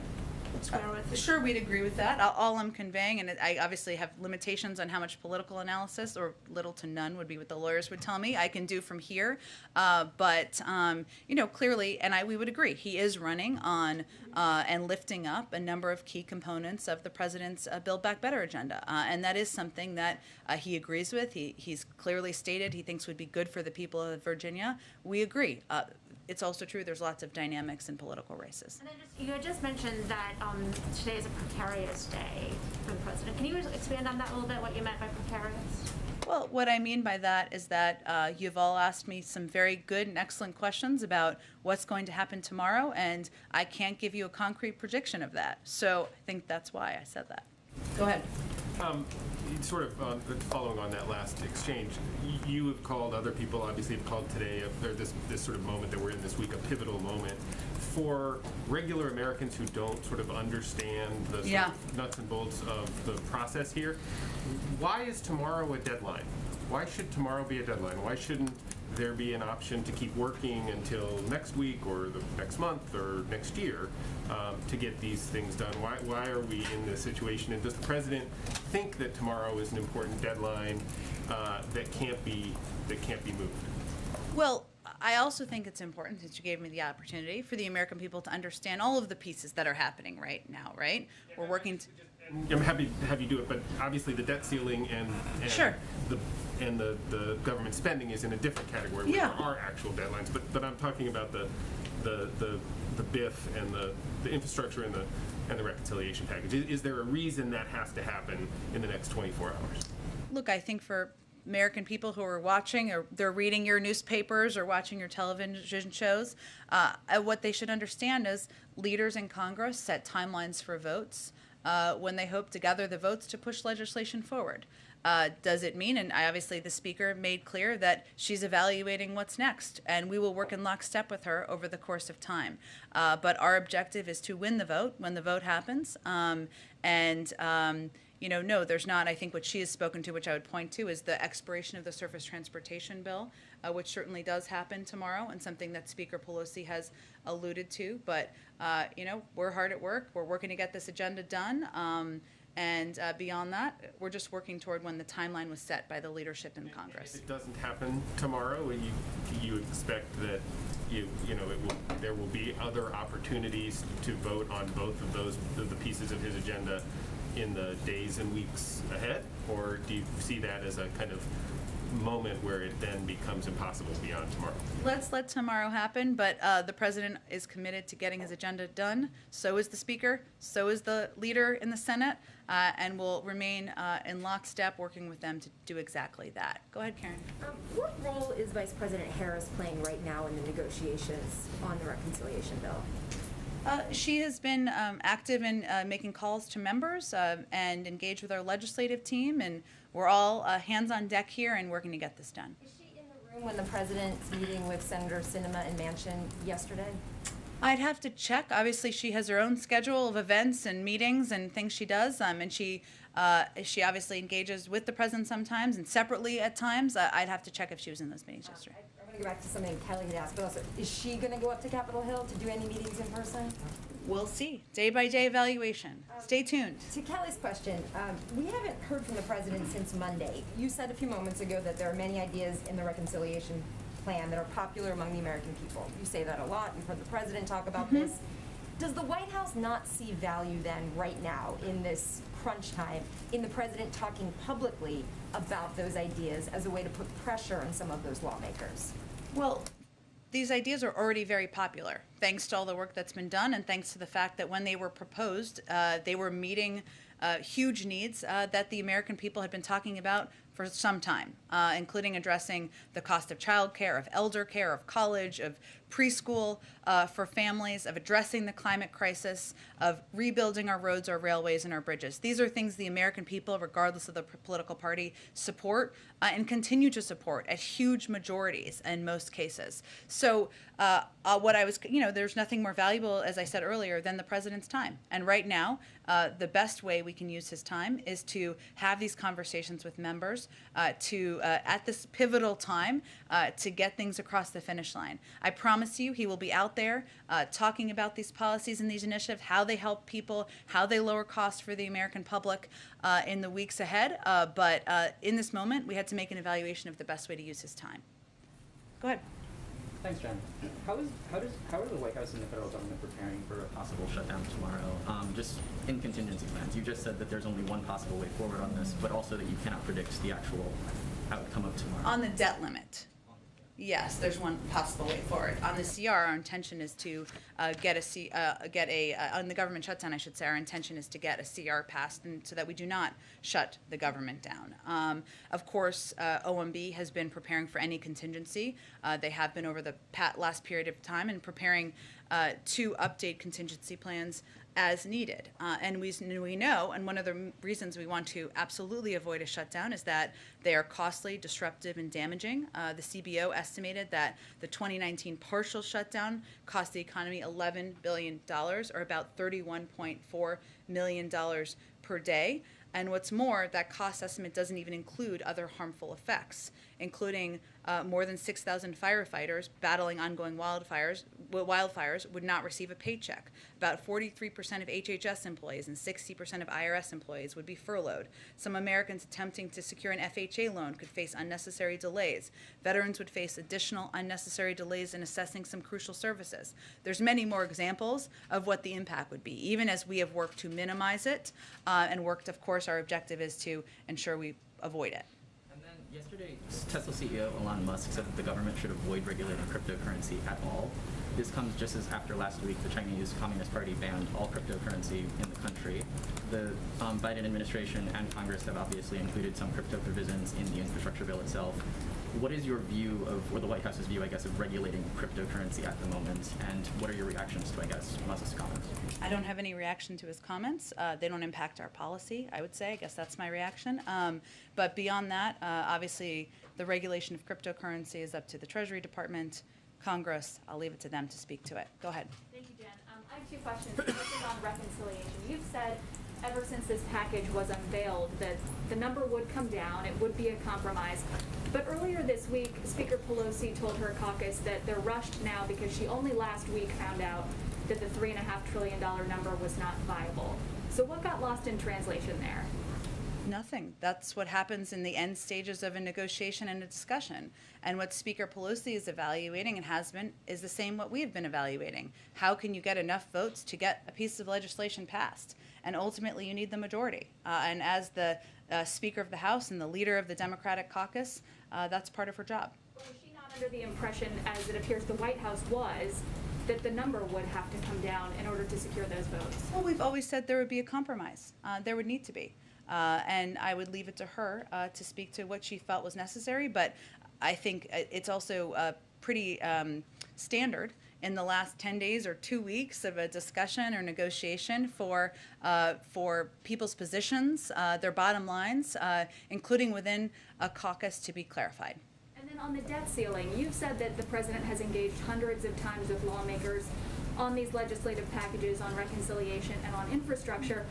square with? Sure, we'd agree with that. All I'm conveying, and I obviously have limitations on how much political analysis, or little to none would be what the lawyers would tell me I can do from here. But clearly, and we would agree, he is running on and lifting up a number of key components of the president's Build Back Better agenda. And that is something that he agrees with. He's clearly stated he thinks would be good for the people of Virginia. We agree. It's also true there's lots of dynamics in political races. And then you had just mentioned that today is a precarious day for the president. Can you expand on that a little bit, what you meant by precarious? Well, what I mean by that is that you've all asked me some very good and excellent questions about what's going to happen tomorrow, and I can't give you a concrete prediction of that. So I think that's why I said that. Go ahead. Sort of following on that last exchange, you have called, other people obviously have called today, this sort of moment that we're in this week, a pivotal moment. For regular Americans who don't sort of understand the sort of nuts and bolts of the process here, why is tomorrow a deadline? Why should tomorrow be a deadline? Why shouldn't there be an option to keep working until next week or the next month or next year to get these things done? Why are we in this situation? And does the president think that tomorrow is an important deadline that can't be moved? Well, I also think it's important, since you gave me the opportunity, for the American people to understand all of the pieces that are happening right now, right? We're working to... I'm happy to have you do it, but obviously the debt ceiling and Sure. the government spending is in a different category where there are actual deadlines. But I'm talking about the BIF and the infrastructure and the reconciliation package. Is there a reason that has to happen in the next 24 hours? Look, I think for American people who are watching, or they're reading your newspapers or watching your television shows, what they should understand is leaders in Congress set timelines for votes when they hope to gather the votes to push legislation forward. Does it mean, and obviously the Speaker made clear that she's evaluating what's next, and we will work in lockstep with her over the course of time. But our objective is to win the vote when the vote happens. No, there's not. I think what she has spoken to, which I would point to, is the expiration of the surface transportation bill, which certainly does happen tomorrow, and something that Speaker Pelosi has alluded to. But, we're hard at work. We're working to get this agenda done. And beyond that, we're just working toward when the timeline was set by the leadership in Congress. If it doesn't happen tomorrow, you expect that there will be other opportunities to vote on both of those the pieces of his agenda in the days and weeks ahead, or do you see that as a kind of moment where it then becomes impossible beyond tomorrow? Let's let tomorrow happen, but the president is committed to getting his agenda done. So is the Speaker, so is the leader in the Senate, and will remain in lockstep working with them to do exactly that. Go ahead, Karen. What role is Vice President Harris playing right now in the negotiations on the reconciliation bill? She has been active in making calls to members and engaged with our legislative team, and we're all hands on deck here and working to get this done. Is she in the room when the president's meeting with Senator Sinema in Manchin yesterday? I'd have to check. Obviously, she has her own schedule of events and meetings and things she does, and she obviously engages with the president sometimes and separately at times. I'd have to check if she was in those meetings yesterday. I want to go back to something Kelly had asked, but also, is she going to go up to Capitol Hill to do any meetings in person? We'll see. Day-by-day evaluation. Stay tuned. To Kelly's question, we haven't heard from the president since Monday. You said a few moments ago that there are many ideas in the reconciliation plan that are popular among the American people. You say that a lot. You've heard the president talk about this. Does the White House not see value then, right now, in this crunch time, in the president talking publicly about those ideas as a way to put pressure on some of those lawmakers? Well, these ideas are already very popular, thanks to all the work that's been done and thanks to the fact that when they were proposed, they were meeting huge needs that the American people had been talking about for some time, including addressing the cost of childcare, of elder care, of college, of preschool for families, of addressing the climate crisis, of rebuilding our roads, our railways, and our bridges. These are things the American people, regardless of the political party, support and continue to support at huge majorities in most cases. So there's nothing more valuable, as I said earlier, than the president's time. And right now, the best way we can use his time is to have these conversations with members at this pivotal time to get things across the finish line. I promise you he will be out there talking about these policies and these initiatives, how they help people, how they lower costs for the American public in the weeks ahead. But in this moment, we had to make an evaluation of the best way to use his time. Go ahead. Thanks, Jen. How are the White House and the federal government preparing for a possible shutdown tomorrow? Just in contingency plans. You just said that there's only one possible way forward on this, but also that you cannot predict the actual outcome of tomorrow. On the debt limit. Yes, there's one possible way forward. On the CR, our intention is to on the government shutdown, I should say, our intention is to get a CR passed and so that we do not shut the government down. Of course, OMB has been preparing for any contingency. They have been over the last period of time and preparing to update contingency plans as needed. And we know, and one of the reasons we want to absolutely avoid a shutdown is that they are costly, disruptive, and damaging. The CBO estimated that the 2019 partial shutdown cost the economy $11 billion, or about $31.4 million per day. And what's more, that cost estimate doesn't even include other harmful effects, including more than 6,000 firefighters battling ongoing wildfires would not receive a paycheck. About 43% of HHS employees and 60% of IRS employees would be furloughed. Some Americans attempting to secure an FHA loan could face unnecessary delays. Veterans would face additional unnecessary delays in assessing some crucial services. There's many more examples of what the impact would be, even as we have worked to minimize it and worked, of course, our objective is to ensure we avoid it. Yesterday, Tesla CEO Elon Musk said that the government should avoid regulating cryptocurrency at all. This comes just as after last week, the Chinese Communist Party banned all cryptocurrency in the country. The Biden administration and Congress have obviously included some crypto provisions in the infrastructure bill itself. What is your view of, or the White House's view, I guess, of regulating cryptocurrency at the moment, and what are your reactions to, I guess, Musk's comments? I don't have any reaction to his comments. They don't impact our policy, I would say. I guess that's my reaction. But beyond that, obviously, the regulation of cryptocurrency is up to the Treasury Department, Congress. I'll leave it to them to speak to it. Go ahead. Thank you, Jen. I have two questions. The first is on reconciliation. You've said ever since this package was unveiled that the number would come down, it would be a compromise. But earlier this week, Speaker Pelosi told her caucus that they're rushed now because she only last week found out that the $3.5 trillion number was not viable. So what got lost in translation there? Nothing. That's what happens in the end stages of a negotiation and a discussion. And what Speaker Pelosi is evaluating and has been is the same what we have been evaluating. How can you get enough votes to get a piece of legislation passed? And ultimately, you need the majority. And as the Speaker of the House and the leader of the Democratic caucus, that's part of her job. Well, was she not under the impression, as it appears the White House was, that the number would have to come down in order to secure those votes? Well, we've always said there would be a compromise. There would need to be. And I would leave it to her to speak to what she felt was necessary. But I think it's also pretty standard in the last 10 days or 2 weeks of a discussion or negotiation for people's positions, their bottom lines, including within a caucus, to be clarified. And then on the debt ceiling, you've said that the president has engaged hundreds of times with lawmakers on these legislative packages on reconciliation and on infrastructure,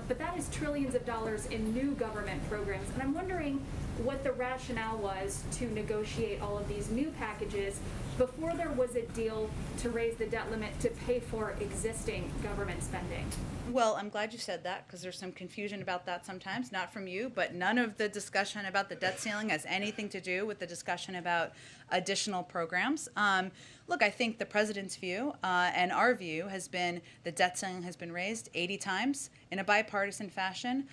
but that is trillions of dollars in new government programs. And I'm wondering what the rationale was to negotiate all of these new packages before there was a deal to raise the debt limit to pay for existing government spending. Well, I'm glad you said that, because there's some confusion about that sometimes, not from you, but none of the discussion about the debt ceiling has anything to do with the discussion about additional programs. Look, I think the president's view and our view has been the debt ceiling has been raised 80 times in a bipartisan fashion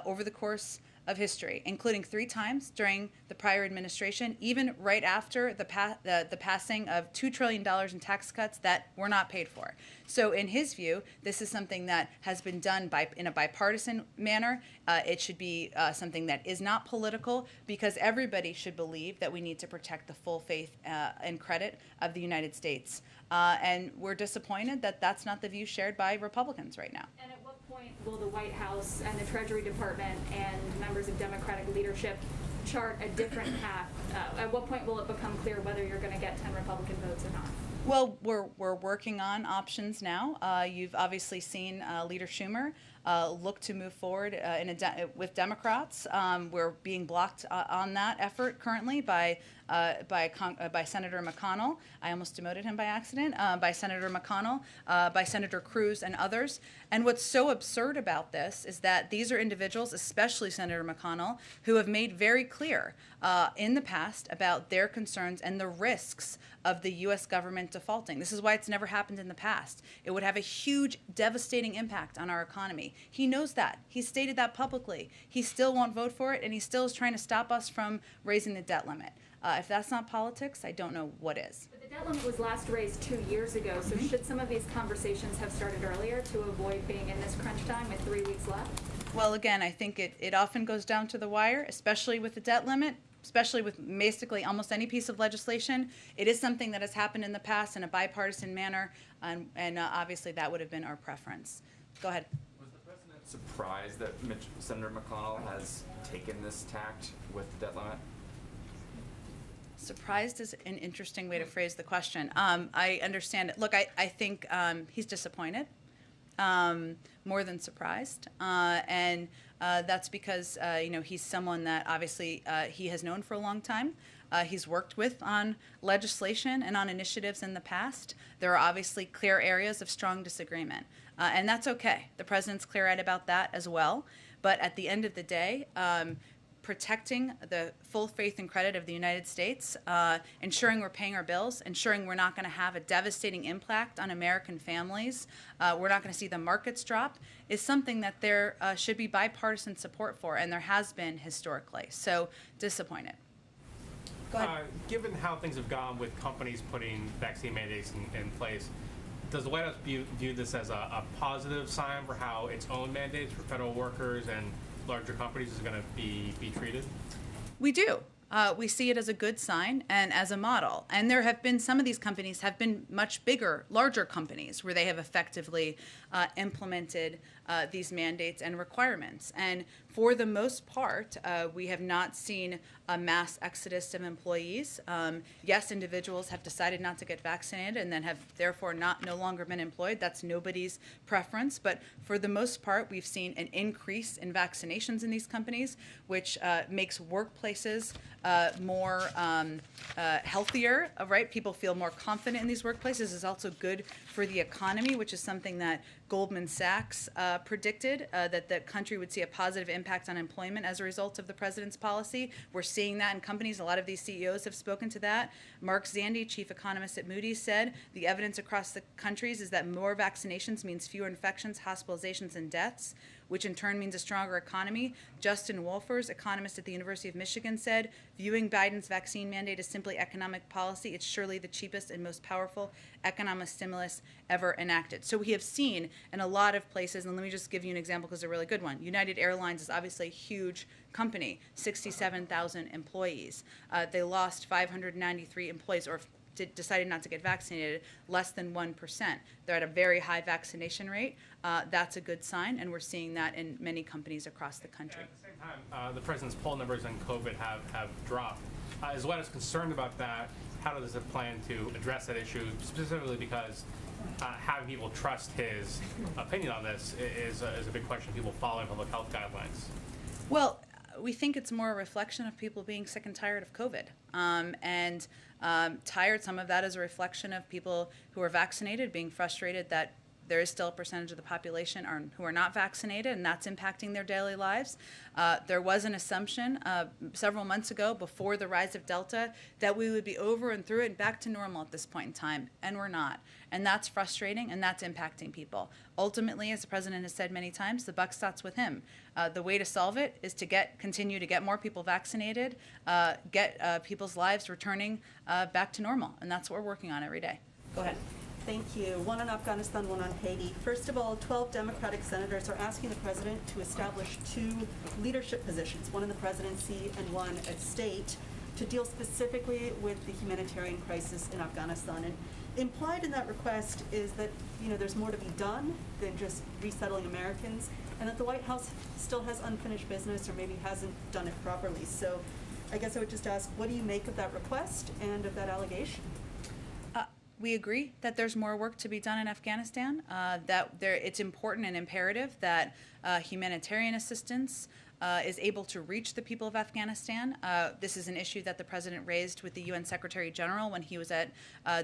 over the course of history, including 3 times during the prior administration, even right after the passing of $2 trillion in tax cuts that were not paid for. So in his view, this is something that has been done in a bipartisan manner. It should be something that is not political, because everybody should believe that we need to protect the full faith and credit of the United States. And we're disappointed that that's not the view shared by Republicans right now. And at what point will the White House and the Treasury Department and members of Democratic leadership chart a different path? At what point will it become clear whether you're going to get 10 Republican votes or not? Well, we're working on options now. You've obviously seen Leader Schumer look to move forward with Democrats. We're being blocked on that effort currently by Senator McConnell. I almost demoted him by accident. By Senator McConnell, by Senator Cruz, and others. And what's so absurd about this is that these are individuals, especially Senator McConnell, who have made very clear in the past about their concerns and the risks of the U.S. government defaulting. This is why it's never happened in the past. It would have a huge, devastating impact on our economy. He knows that. He stated that publicly. He still won't vote for it, and he still is trying to stop us from raising the debt limit. If that's not politics, I don't know what is. But the debt limit was last raised 2 years ago, so should some of these conversations have started earlier to avoid being in this crunch time with 3 weeks left? Well, again, I think it often goes down to the wire, especially with the debt limit, especially with basically almost any piece of legislation. It is something that has happened in the past in a bipartisan manner, and obviously that would have been our preference. Go ahead. Was the president surprised that Senator McConnell has taken this tact with the debt limit? Surprised is an interesting way to phrase the question. I understand it. Look, I think he's disappointed, more than surprised, and that's because he's someone that obviously he has known for a long time. He's worked with on legislation and on initiatives in the past. There are obviously clear areas of strong disagreement, and that's okay. The president's clear-eyed about that as well. But at the end of the day, protecting the full faith and credit of the United States, ensuring we're paying our bills, ensuring we're not going to have a devastating impact on American families, we're not going to see the markets drop, is something that there should be bipartisan support for, and there has been historically. So, disappointed. Go ahead. Given how things have gone with companies putting vaccine mandates in place, does the White House view this as a positive sign for how its own mandates for federal workers and larger companies is going to be treated? We do. We see it as a good sign and as a model. And there have been, some of these companies have been much bigger, larger companies where they have effectively implemented these mandates and requirements. And for the most part, we have not seen a mass exodus of employees. Yes, individuals have decided not to get vaccinated and then have therefore no longer been employed. That's nobody's preference. But for the most part, we've seen an increase in vaccinations in these companies, which makes workplaces more healthier, right? People feel more confident in these workplaces. It's also good for the economy, which is something that Goldman Sachs predicted, that the country would see a positive impact on employment as a result of the president's policy. We're seeing that in companies. A lot of these CEOs have spoken to that. Mark Zandi, chief economist at Moody's, said the evidence across the countries is that more vaccinations means fewer infections, hospitalizations, and deaths, which in turn means a stronger economy. Justin Wolfers, economist at the University of Michigan, said, viewing Biden's vaccine mandate as simply economic policy, it's surely the cheapest and most powerful economic stimulus ever enacted. So we have seen in a lot of places, and let me just give you an example because it's a really good one. United Airlines is obviously a huge company, 67,000 employees. They lost 593 employees, or decided not to get vaccinated, less than 1%. They're at a very high vaccination rate. That's a good sign, and we're seeing that in many companies across the country. At the same time, the president's poll numbers on COVID have dropped. Is the White House concerned about that? How does it plan to address that issue, specifically because having people trust his opinion on this is a big question. People following public health guidelines. Well, we think it's more a reflection of people being sick and tired of COVID. Tired, some of that is a reflection of people who are vaccinated being frustrated that there is still a percentage of the population who are not vaccinated, and that's impacting their daily lives. There was an assumption several months ago, before the rise of Delta, that we would be over and through it and back to normal at this point in time, and we're not. And that's frustrating, and that's impacting people. Ultimately, as the president has said many times, the buck stops with him. The way to solve it is to continue to get more people vaccinated, get people's lives returning back to normal, and that's what we're working on every day. Go ahead. Thank you. One on Afghanistan, one on Haiti. First of all, 12 Democratic senators are asking the president to establish 2 leadership positions, one in the presidency and one at state, to deal specifically with the humanitarian crisis in Afghanistan. And implied in that request is that, there's more to be done than just resettling Americans, and that the White House still has unfinished business or maybe hasn't done it properly. So I guess I would just ask, what do you make of that request and of that allegation? We agree that there's more work to be done in Afghanistan, it's important and imperative that humanitarian assistance is able to reach the people of Afghanistan. This is an issue that the president raised with the UN Secretary General when he was at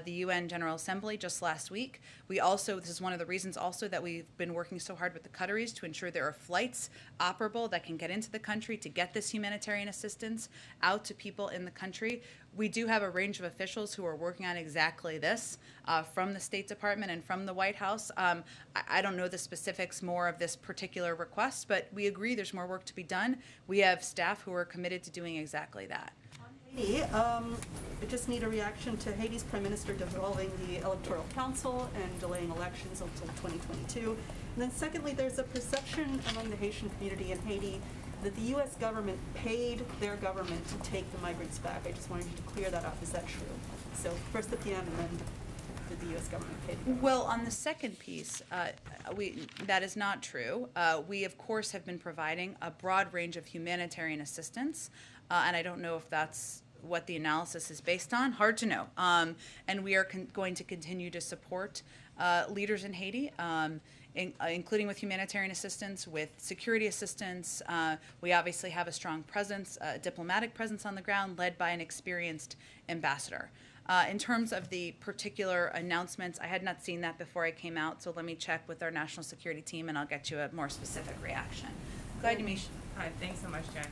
the UN General Assembly just last week. This is one of the reasons also that we've been working so hard with the Qataris to ensure there are flights operable that can get into the country to get this humanitarian assistance out to people in the country. We do have a range of officials who are working on exactly this from the State Department and from the White House. I don't know the specifics more of this particular request, but we agree there's more work to be done. We have staff who are committed to doing exactly that. Haiti, I just need a reaction to Haiti's Prime Minister dissolving the Electoral Council and delaying elections until 2022. And then secondly, there's a perception among the Haitian community in Haiti that the U.S. government paid their government to take the migrants back. I just wanted you to clear that up. Is that true? So first the PM and then did the U.S. government pay the government? Well, on the second piece, that is not true. We, of course, have been providing a broad range of humanitarian assistance, and I don't know if that's what the analysis is based on. Hard to know. And we are going to continue to support leaders in Haiti, including with humanitarian assistance, with security assistance. We obviously have a strong presence, a diplomatic presence on the ground led by an experienced ambassador. In terms of the particular announcements, I had not seen that before I came out, so let me check with our national security team and I'll get you a more specific reaction. Go ahead, Yamiche. Hi, thanks so much, Jen.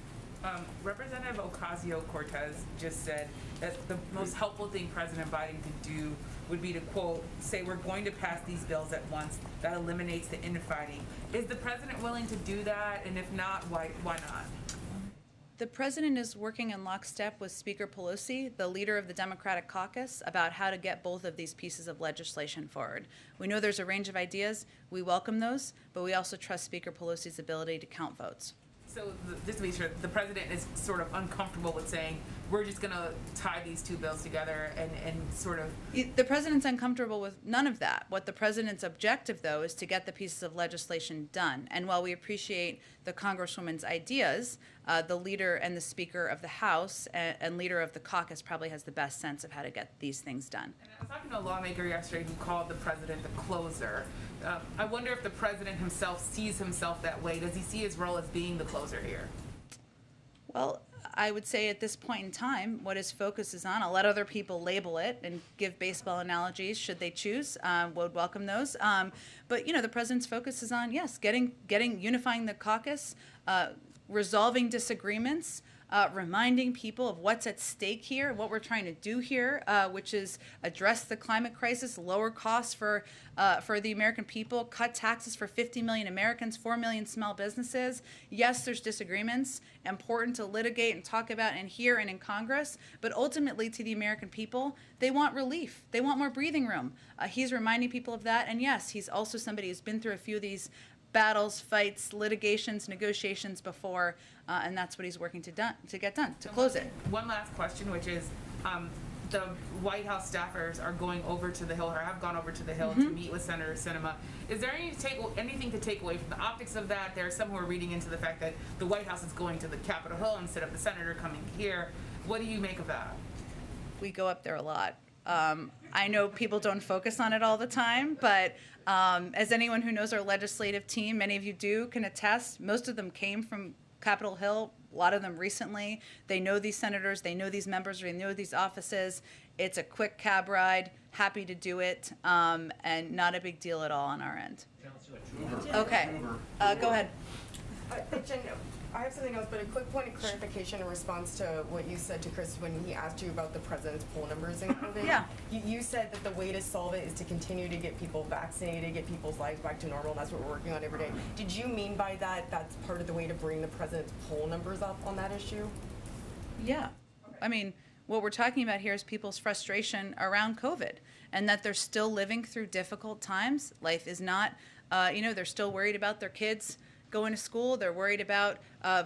Representative Ocasio-Cortez just said that the most helpful thing President Biden could do would be to, quote, say we're going to pass these bills at once. That eliminates the infighting. Is the president willing to do that? And if not, why not? The president is working in lockstep with Speaker Pelosi, the leader of the Democratic caucus, about how to get both of these pieces of legislation forward. We know there's a range of ideas. We welcome those, but we also trust Speaker Pelosi's ability to count votes. So just to be sure, the president is sort of uncomfortable with saying, we're just going to tie these two bills together and sort of... The president's uncomfortable with none of that. What the president's objective, though, is to get the pieces of legislation done. And while we appreciate the Congresswoman's ideas, the leader and the Speaker of the House and leader of the caucus probably has the best sense of how to get these things done. And I was talking to a lawmaker yesterday who called the president the closer. I wonder if the president himself sees himself that way. Does he see his role as being the closer here? Well, I would say at this point in time, what his focus is on, I'll let other people label it and give baseball analogies should they choose. Would welcome those. But, the president's focus is on, yes, unifying the caucus, resolving disagreements, reminding people of what's at stake here, what we're trying to do here, which is address the climate crisis, lower costs for the American people, cut taxes for 50 million Americans, 4 million small businesses. Yes, there's disagreements, important to litigate and talk about and hear and in Congress, but ultimately to the American people, they want relief. They want more breathing room. He's reminding people of that, and yes, he's also somebody who's been through a few of these battles, fights, litigations, negotiations before, and that's what he's working to get done, to close it. One last question, which is, the White House staffers are going over to the Hill, or have gone over to the Hill to meet with Senator Sinema. Is there anything to take away from the optics of that? There are some who are reading into the fact that the White House is going to the Capitol Hill instead of the senator coming here. What do you make of that? We go up there a lot. I know people don't focus on it all the time, but as anyone who knows our legislative team, many of you do, can attest, most of them came from Capitol Hill, a lot of them recently. They know these senators, they know these members, they know these offices. It's a quick cab ride, happy to do it, and not a big deal at all on our end. Okay, go ahead. Jen, I have something else, but a quick point of clarification in response to what you said to Chris when he asked you about the president's poll numbers in COVID. Yeah. You said that the way to solve it is to continue to get people vaccinated, get people's lives back to normal, and that's what we're working on every day. Did you mean by that that's part of the way to bring the president's poll numbers up on that issue? Yeah. I mean, what we're talking about here is people's frustration around COVID and that they're still living through difficult times. Life is not, they're still worried about their kids going to school. They're worried about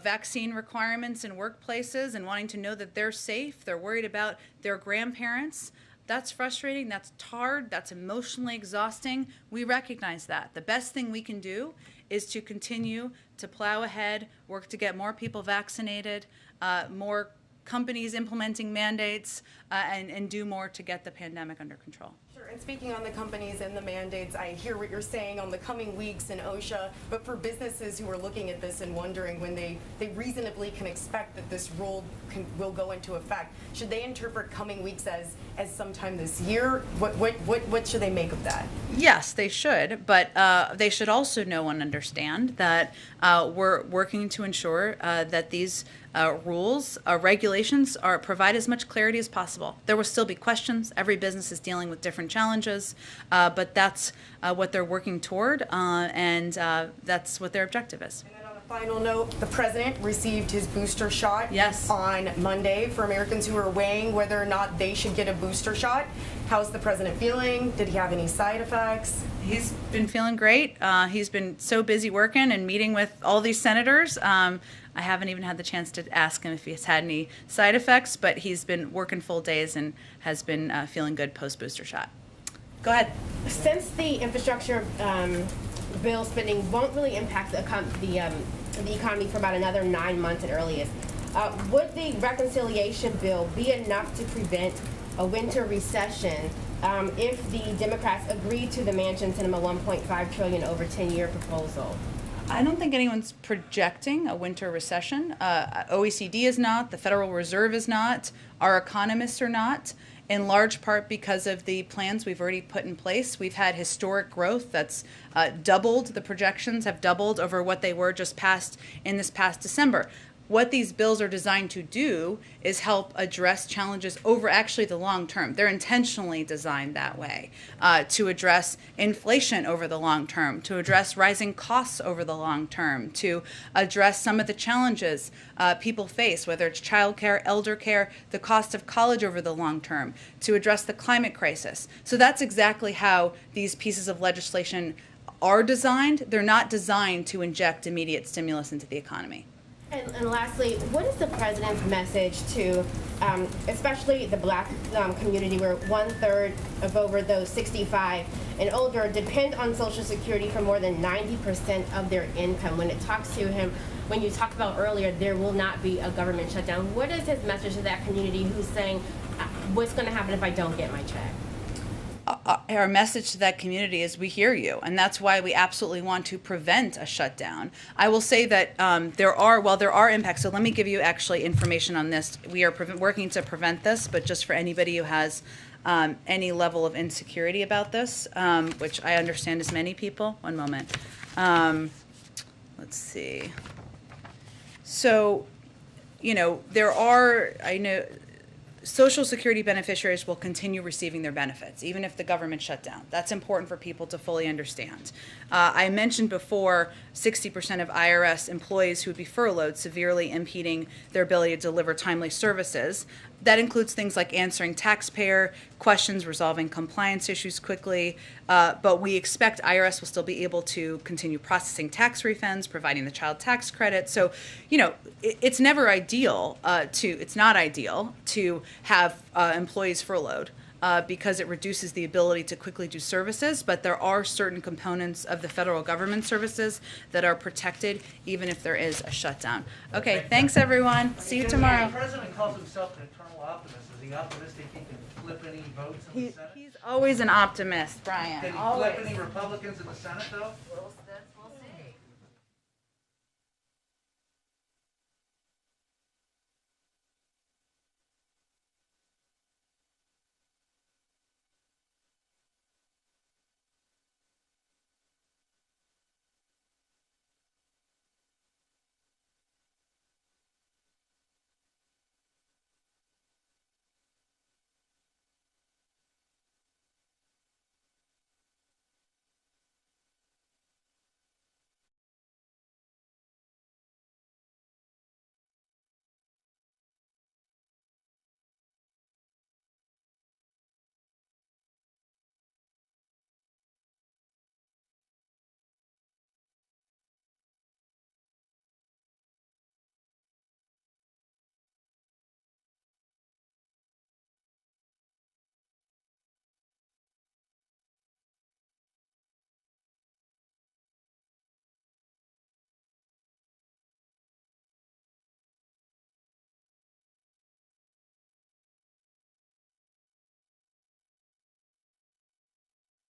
vaccine requirements in workplaces and wanting to know that they're safe. They're worried about their grandparents. That's frustrating. That's hard. That's emotionally exhausting. We recognize that. The best thing we can do is to continue to plow ahead, work to get more people vaccinated, more companies implementing mandates, and do more to get the pandemic under control. Sure, and speaking on the companies and the mandates, I hear what you're saying on the coming weeks in OSHA, but for businesses who are looking at this and wondering when they reasonably can expect that this rule will go into effect, should they interpret coming weeks as sometime this year? What should they make of that? Yes, they should, but they should also know and understand that we're working to ensure that these rules, regulations provide as much clarity as possible. There will still be questions. Every business is dealing with different challenges, but that's what they're working toward, and that's what their objective is. And then on a final note, the president received his booster shot on Monday. For Americans who are weighing whether or not they should get a booster shot, how's the president feeling? Did he have any side effects? He's been feeling great. He's been so busy working and meeting with all these senators. I haven't even had the chance to ask him if he's had any side effects, but he's been working full days and has been feeling good post-booster shot. Go ahead. Since the infrastructure bill spending won't really impact the economy for about another 9 months at earliest, would the reconciliation bill be enough to prevent a winter recession if the Democrats agree to the Manchin Sinema $1.5 trillion over 10-year proposal? I don't think anyone's projecting a winter recession. OECD is not, the Federal Reserve is not, our economists are not, in large part because of the plans we've already put in place. We've had historic growth that's doubled, the projections have doubled over what they were just passed in this past December. What these bills are designed to do is help address challenges over actually the long term. They're intentionally designed that way, to address inflation over the long term, to address rising costs over the long term, to address some of the challenges people face, whether it's childcare, elder care, the cost of college over the long term, to address the climate crisis. So that's exactly how these pieces of legislation are designed. They're not designed to inject immediate stimulus into the economy. And lastly, what is the president's message to, especially the Black community, where 1/3 of over those 65 and older depend on Social Security for more than 90% of their income? When it talks to him, when you talked about earlier, there will not be a government shutdown. What is his message to that community who's saying, what's going to happen if I don't get my check? Our message to that community is we hear you, and that's why we absolutely want to prevent a shutdown. I will say that there are impacts, so let me give you actually information on this. We are working to prevent this, but just for anybody who has any level of insecurity about this, which I understand is many people. One moment. Let's see. So, I know Social Security beneficiaries will continue receiving their benefits, even if the government shut down. That's important for people to fully understand. I mentioned before 60% of IRS employees who would be furloughed, severely impeding their ability to deliver timely services. That includes things like answering taxpayer questions, resolving compliance issues quickly, but we expect IRS will still be able to continue processing tax refunds, providing the child tax credit. So, it's never ideal it's not ideal to have employees furloughed because it reduces the ability to quickly do services, but there are certain components of the federal government services that are protected even if there is a shutdown. Okay, thanks everyone. See you tomorrow. The president calls himself an eternal optimist. Is he optimistic he can flip any votes in the Senate? He's always an optimist, Brian. Can he Always. flip any Republicans in the Senate, though? Well, that's